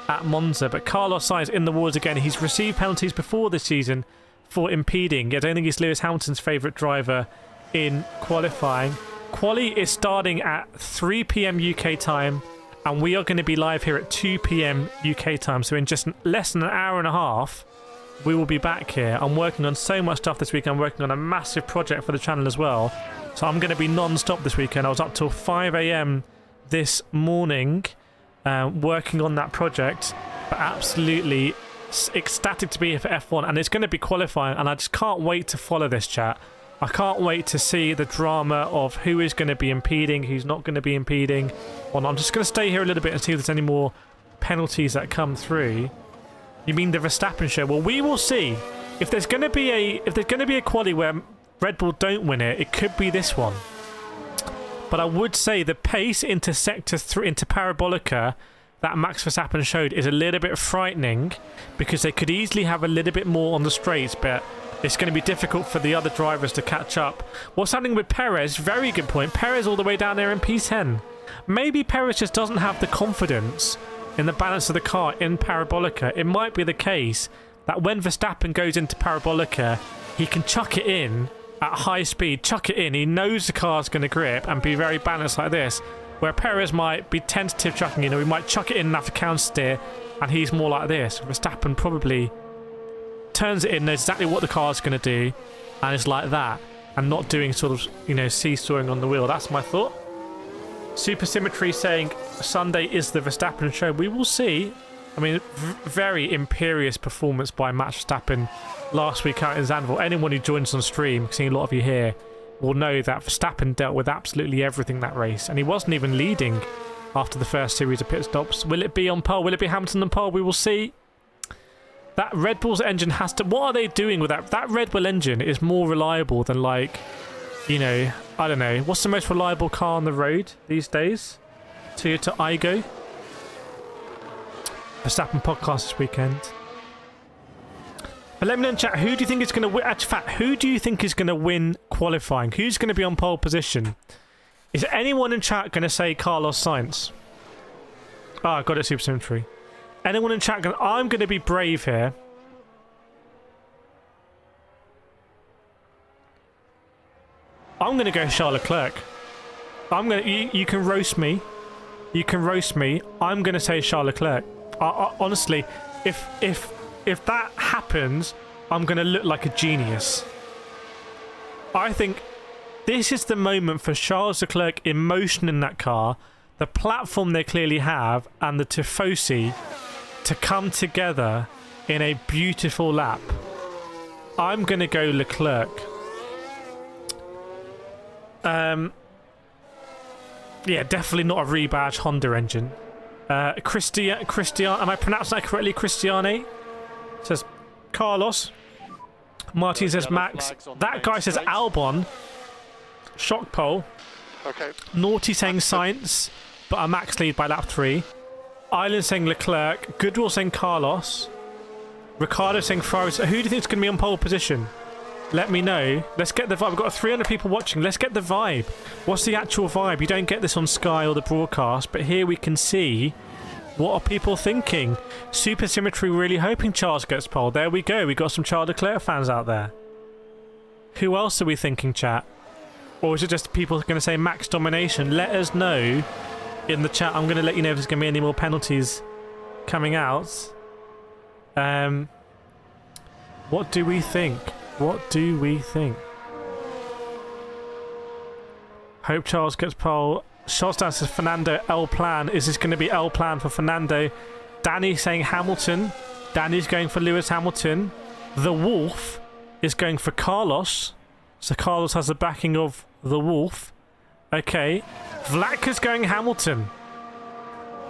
at Monza. But Carlos Sainz in the wars again. He's received penalties before this season for impeding. I don't think he's Lewis Hamilton's favourite driver in qualifying. Quali is starting at 3 p.m. UK time, and we are going to be live here at 2 p.m. UK time. So in just less than an hour and a half, we will be back here. I'm working on so much stuff this week. I'm working on a massive project for the channel as well. So I'm going to be non-stop this weekend. I was up till 5 a.m. this morning working on that project. But absolutely ecstatic to be here for F1. And it's going to be qualifying. And I just can't wait to follow this, chat. I can't wait to see the drama of who is going to be impeding, who's not going to be impeding. Well, I'm just going to stay here a little bit and see if there's any more penalties that come through. You mean the Verstappen show? Well, we will see. If there's going to be a quali where Red Bull don't win it, it could be this one. But I would say the pace into Sector 3, into Parabolica, that Max Verstappen showed is a little bit frightening because they could easily have a little bit more on the straights, but it's going to be difficult for the other drivers to catch up. What's happening with Perez? Very good point. Perez all the way down there in P10. Maybe Perez just doesn't have the confidence in the balance of the car in Parabolica. It might be the case that when Verstappen goes into Parabolica, he can chuck it in at high speed, chuck it in. He knows the car's going to grip and be very balanced like this. Where Perez might be tentative chucking in, or he might chuck it in and have to counter steer, and he's more like this. Verstappen probably turns it in, knows exactly what the car's going to do, and is like that, and not doing sort of, you know, seesawing on the wheel. That's my thought. Super Symmetry saying Sunday is the Verstappen show. We will see. I mean, very imperious performance by Max Verstappen last week out in Zandvoort. Anyone who joins on stream, seeing a lot of you here, will know that Verstappen dealt with absolutely everything that race, and he wasn't even leading after the first series of pit stops. Will it be on pole? Will it be Hamilton on pole? We will see. That Red Bull's engine has to... What are they doing with that? That Red Bull engine is more reliable than, like, you know, I don't know. What's the most reliable car on the road these days? Toyota Aygo. Verstappen podcast this weekend. But let me know in chat, who do you think is going to win? In fact, who do you think is going to win qualifying? Who's going to be on pole position? Is anyone in chat going to say Carlos Sainz? Oh, I got it, Super Symmetry. Anyone in chat? I'm going to be brave here. I'm going to go Charles Leclerc. I'm going to... You can roast me. You can roast me. I'm going to say Charles Leclerc. Honestly, if that happens, I'm going to look like a genius. I think this is the moment for Charles Leclerc in motion in that car, the platform they clearly have, and the Tifosi to come together in a beautiful lap. I'm going to go Leclerc. Yeah, definitely not a rebadged Honda engine. Christian, am I pronouncing that correctly? Cristiane says Carlos. Martin says Max. That guy says Albon. Shock poll. Okay. Naughty saying Sainz, but a Max lead by lap 3. Island saying Leclerc. Goodwill saying Carlos. Ricciardo saying Ferrari. So who do you think is going to be on pole position? Let me know. Let's get the vibe. We've got 300 people watching. Let's get the vibe. What's the actual vibe? You don't get this on Sky or the broadcast, but here we can see what are people thinking. Super Symmetry really hoping Charles gets pole. There we go. We got some Charles Leclerc fans out there. Who else are we thinking, chat? Or is it just people going to say Max domination? Let us know in the chat. I'm going to let you know if there's going to be any more penalties coming out. What do we think? What do we think? Hope Charles gets pole. Shotdown says Fernando L plan. Is this going to be L plan for Fernando? Danny saying Hamilton. Danny's going for Lewis Hamilton. The Wolf is going for Carlos. So Carlos has the backing of the Wolf. Okay. Vlatka's going Hamilton.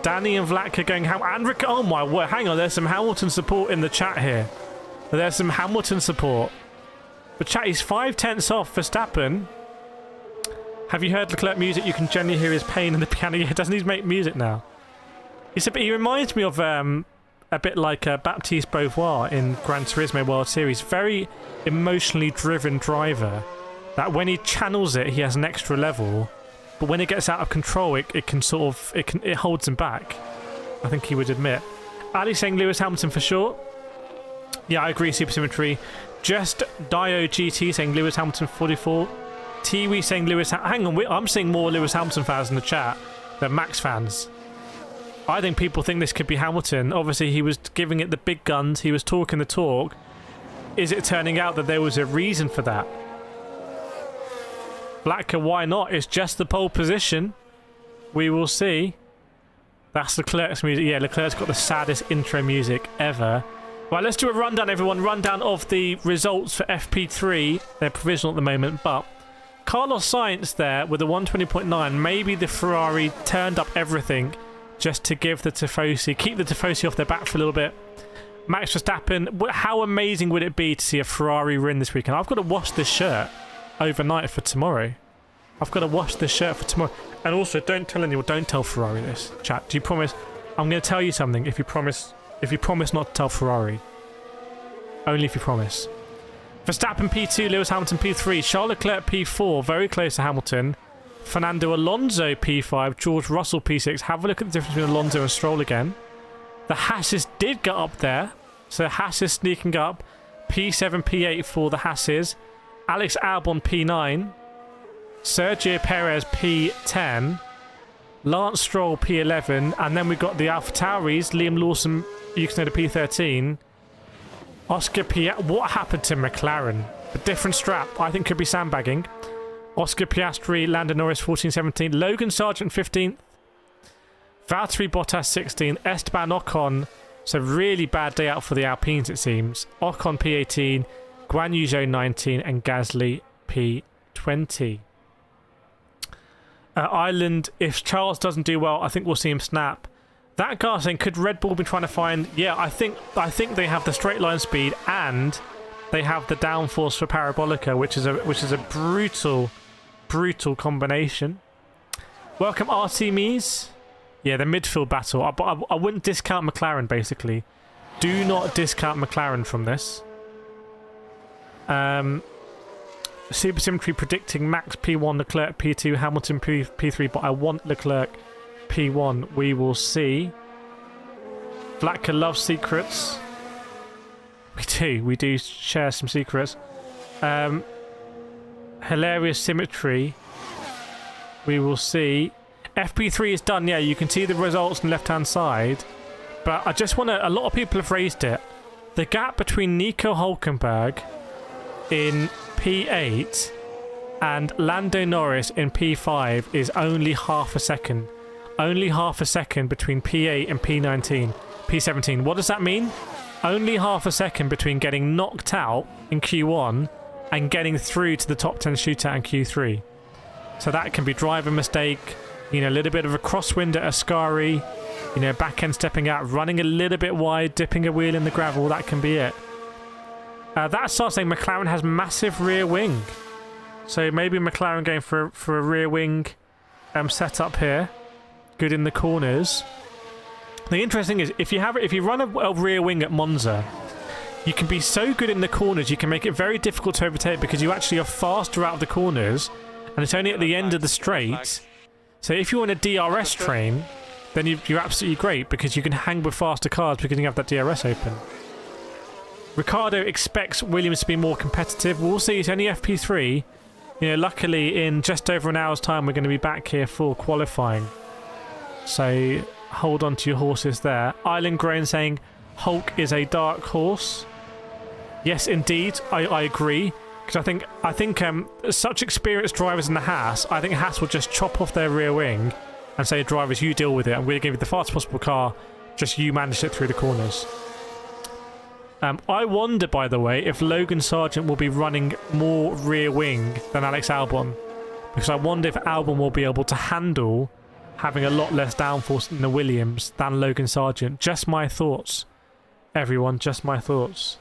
Danny and Vlatka going Hamilton. And oh my word. Hang on. There's some Hamilton support in the chat here. There's some Hamilton support. But chat, he's 5/10 off Verstappen. Have you heard Leclerc music? You can generally hear his pain in the piano. Yeah, doesn't he make music now? He reminds me of a bit like Baptiste Beauvoir in Gran Turismo World Series. Very emotionally driven driver. That when he channels it, he has an extra level. But when it gets out of control, it can sort of it holds him back. I think he would admit. Ali saying Lewis Hamilton for sure. Yeah, I agree. Super Symmetry. Just Dio GT saying Lewis Hamilton 44. Tiwi saying Lewis. Hang on, I'm seeing more Lewis Hamilton fans in the chat than Max fans. I think people think this could be Hamilton. Obviously, he was giving it the big guns. He was talking the talk. Is it turning out that there was a reason for that? Blacker, why not? It's just the pole position. We will see. That's Leclerc's music. Yeah, Leclerc's got the saddest intro music ever. Right, let's do a rundown, everyone. Rundown of the results for FP3. They're provisional at the moment, but Carlos Sainz there with a 120.9. Maybe the Ferrari turned up everything just to give the Tifosi, keep the Tifosi off their back for a little bit. Max Verstappen, how amazing would it be to see a Ferrari win this weekend? I've got to wash this shirt overnight for tomorrow. I've got to wash this shirt for tomorrow. And also, don't tell anyone, don't tell Ferrari this. Chat, do you promise? I'm going to tell you something if you promise not to tell Ferrari. Only if you promise. Verstappen P2, Lewis Hamilton P3, Charles Leclerc P4, very close to Hamilton. Fernando Alonso P5, George Russell P6. Have a look at the difference between Alonso and Stroll again. The Haases did get up there. So Haas is sneaking up. P7, P8 for the Haases. Alex Albon P9. Sergio Perez P10. Lance Stroll P11. And then we've got the AlphaTauris. Liam Lawson, Yuki P13. Oscar Piastri. What happened to McLaren? A different strap. I think could be sandbagging. Oscar Piastri, Lando Norris 14-17. Logan Sargent 15th. Valtteri Bottas 16th. Esteban Ocon. So really bad day out for the Alpines, it seems. Ocon P18. Guanyu Zhou 19. And Gasly P20. Ireland, if Charles doesn't do well, I think we'll see him snap. That guy saying, could Red Bull be trying to find... Yeah, I think they have the straight line speed and they have the downforce for Parabolica, which is a brutal combination. Welcome Artemis. Yeah, the midfield battle. I wouldn't discount McLaren, basically. Do not discount McLaren from this. Super Symmetry predicting Max P1, Leclerc P2, Hamilton P3, but I want Leclerc P1. We will see. Vlatka loves secrets. We do share some secrets. Hilarious Symmetry. We will see. FP3 is done. Yeah, you can see the results on the left hand side, but I just want to, a lot of people have raised it. The gap between Nico Hulkenberg in P8 and Lando Norris in P5 is only half a second. Only half a second between P8 and P17. What does that mean? Only half a second between getting knocked out in Q1 and getting through to the top 10 shootout in Q3. So that can be driver mistake, you know, a little bit of a crosswind at Ascari, you know, back end stepping out, running a little bit wide, dipping a wheel in the gravel. That can be it. That starts saying McLaren has massive rear wing. So maybe McLaren going for a rear wing setup here. Good in the corners. The interesting is if you run a rear wing at Monza, you can be so good in the corners, you can make it very difficult to overtake because you actually are faster out of the corners, and it's only at the end of the straight. So if you're on a DRS train, then you're absolutely great because you can hang with faster cars because you have that DRS open. Ricciardo expects Williams to be more competitive. We'll see. It's only FP3. You know, luckily in just over an hour's time, we're going to be back here for qualifying. So hold on to your horses there. Island Grown saying Hulk is a dark horse. Yes, indeed, I agree. Because I think such experienced drivers in the Haas, I think Haas will just chop off their rear wing and say, drivers, you deal with it. I'm going to give you the fastest possible car. Just you manage it through the corners. I wonder, by the way, if Logan Sargent will be running more rear wing than Alex Albon. Because I wonder if Albon will be able to handle having a lot less downforce in the Williams than Logan Sargent. Just my thoughts, everyone. Just my thoughts.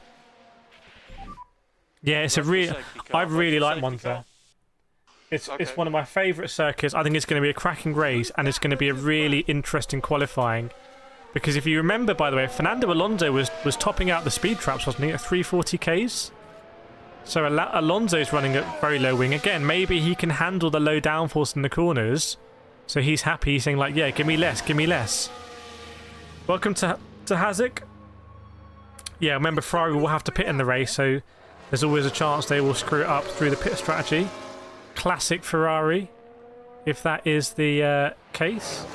Yeah, it's a real. I really like Monza. It's one of my favourite circuits. I think it's going to be a cracking race, and it's going to be a really interesting qualifying. Because if you remember, by the way, Fernando Alonso was topping out the speed traps, wasn't he, at 340 Ks? So Alonso's running at very low wing. Again, maybe he can handle the low downforce in the corners. So he's happy. He's saying, like, yeah, give me less, give me less. Welcome to Hazek. Yeah, remember, Ferrari will have to pit in the race, so there's always a chance they will screw it up through the pit strategy. Classic Ferrari, if that is the case.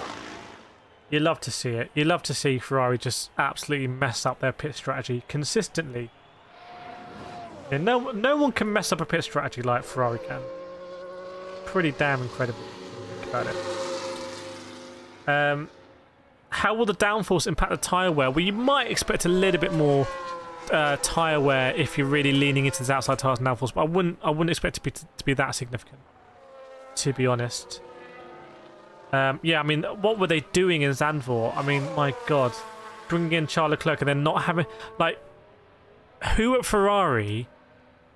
You love to see it. You love to see Ferrari just absolutely mess up their pit strategy consistently. Yeah, no one can mess up a pit strategy like Ferrari can. Pretty damn incredible. Think about it. How will the downforce impact the tyre wear? Well, you might expect a little bit more tyre wear if you're really leaning into the outside tyres and downforce, but I wouldn't expect it to be that significant, to be honest. Yeah, I mean, what were they doing in Zandvoort? I mean, my God. Bringing in Charles Leclerc and then not having... Like, who at Ferrari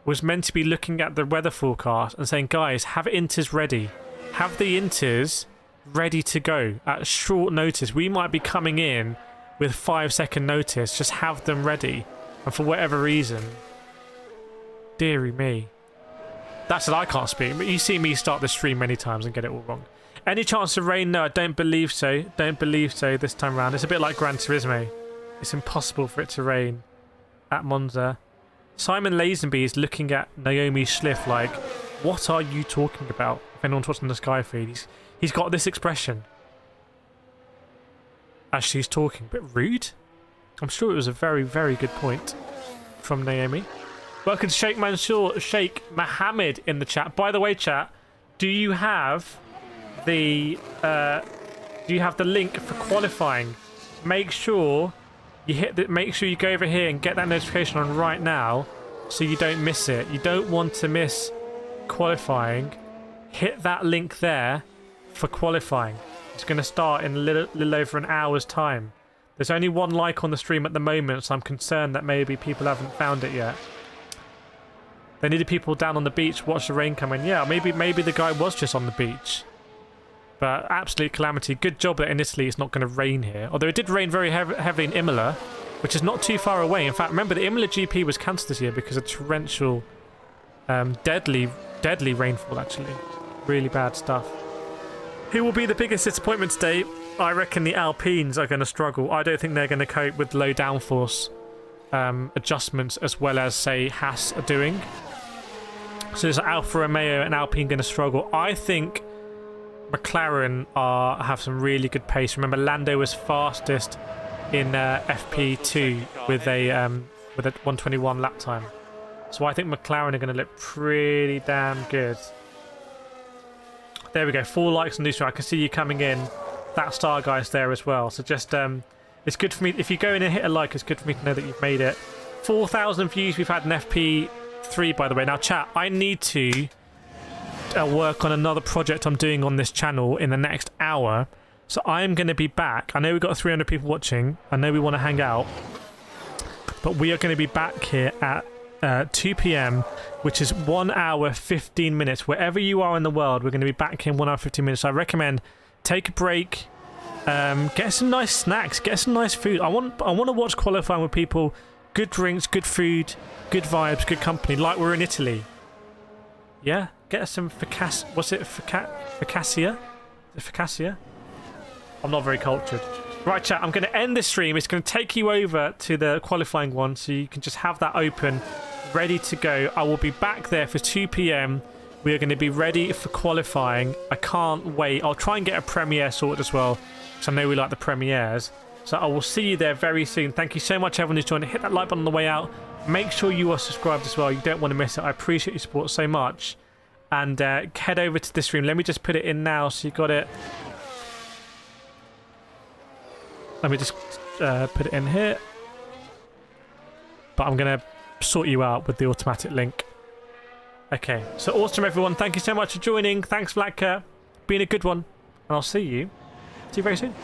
was meant to be looking at the weather forecast and saying, guys, have inters ready. Have the inters ready to go at short notice. We might be coming in with 5-second notice. Just have them ready. And for whatever reason... Deary me. That's it, I can't speak. But you see me start the stream many times and get it all wrong. Any chance of rain? No, I don't believe so. Don't believe so this time round. It's a bit like Gran Turismo. It's impossible for it to rain at Monza. Simon Lazenby is looking at Naomi Schliff like, what are you talking about? If anyone's watching the Sky feed, he's got this expression as she's talking. But rude? I'm sure it was a very, very good point from Naomi. Welcome to Sheikh Mansour, Sheikh Mohammed in the chat. By the way, chat, do you have the link for qualifying? Make sure you make sure you go over here and get that notification on right now so you don't miss it. You don't want to miss qualifying. Hit that link there for qualifying. It's going to start in a little over an hour's time. There's only one like on the stream at the moment, so I'm concerned that maybe people haven't found it yet. They needed people down on the beach to watch the rain come in. Yeah, maybe the guy was just on the beach. But absolute calamity. Good job that in Italy it's not going to rain here. Although it did rain very heavily in Imola, which is not too far away. In fact, remember the Imola GP was cancelled this year because of torrential, deadly rainfall, actually. Really bad stuff. Who will be the biggest disappointment today? I reckon the Alpines are going to struggle. I don't think they're going to cope with low downforce adjustments as well as, say, Haas are doing. So there's Alfa Romeo and Alpine going to struggle. I think McLaren have some really good pace. Remember, Lando was fastest in FP2 with a with a 121 lap time. So I think McLaren are going to look pretty damn good. There we go, 4 likes on this one. I can see you coming in. That star guy's there as well. So just, it's good for me. If you go in and hit a like, it's good for me to know that you've made it. 4,000 views we've had in FP3, by the way. Now, chat, I need to work on another project I'm doing on this channel in the next hour. So I'm going to be back. I know we've got 300 people watching. I know we want to hang out. But we are going to be back here at 2 p.m, which is 1 hour 15 minutes. Wherever you are in the world, we're going to be back in 1 hour 15 minutes. So I recommend take a break, get some nice snacks, get some nice food. I want to watch qualifying with people. Good drinks, good food, good vibes, good company, like we're in Italy. Yeah, get us some focaccia. What's it? Focaccia? Is it focaccia? I'm not very cultured. Right, chat, I'm going to end this stream. It's going to take you over to the qualifying one, so you can just have that open, ready to go. I will be back there for 2 p.m. We are going to be ready for qualifying. I can't wait. I'll try and get a premiere sorted as well, because I know we like the premieres. So I will see you there very soon. Thank you so much, everyone who's joined. Hit that like button on the way out. Make sure you are subscribed as well. You don't want to miss it. I appreciate your support so much. And head over to this stream. Let me just put it in now, so you got it. Let me just put it in here. But I'm going to sort you out with the automatic link. Okay, so awesome, everyone. Thank you so much for joining. Thanks, Leclerc. Being a good one. And I'll see you very soon.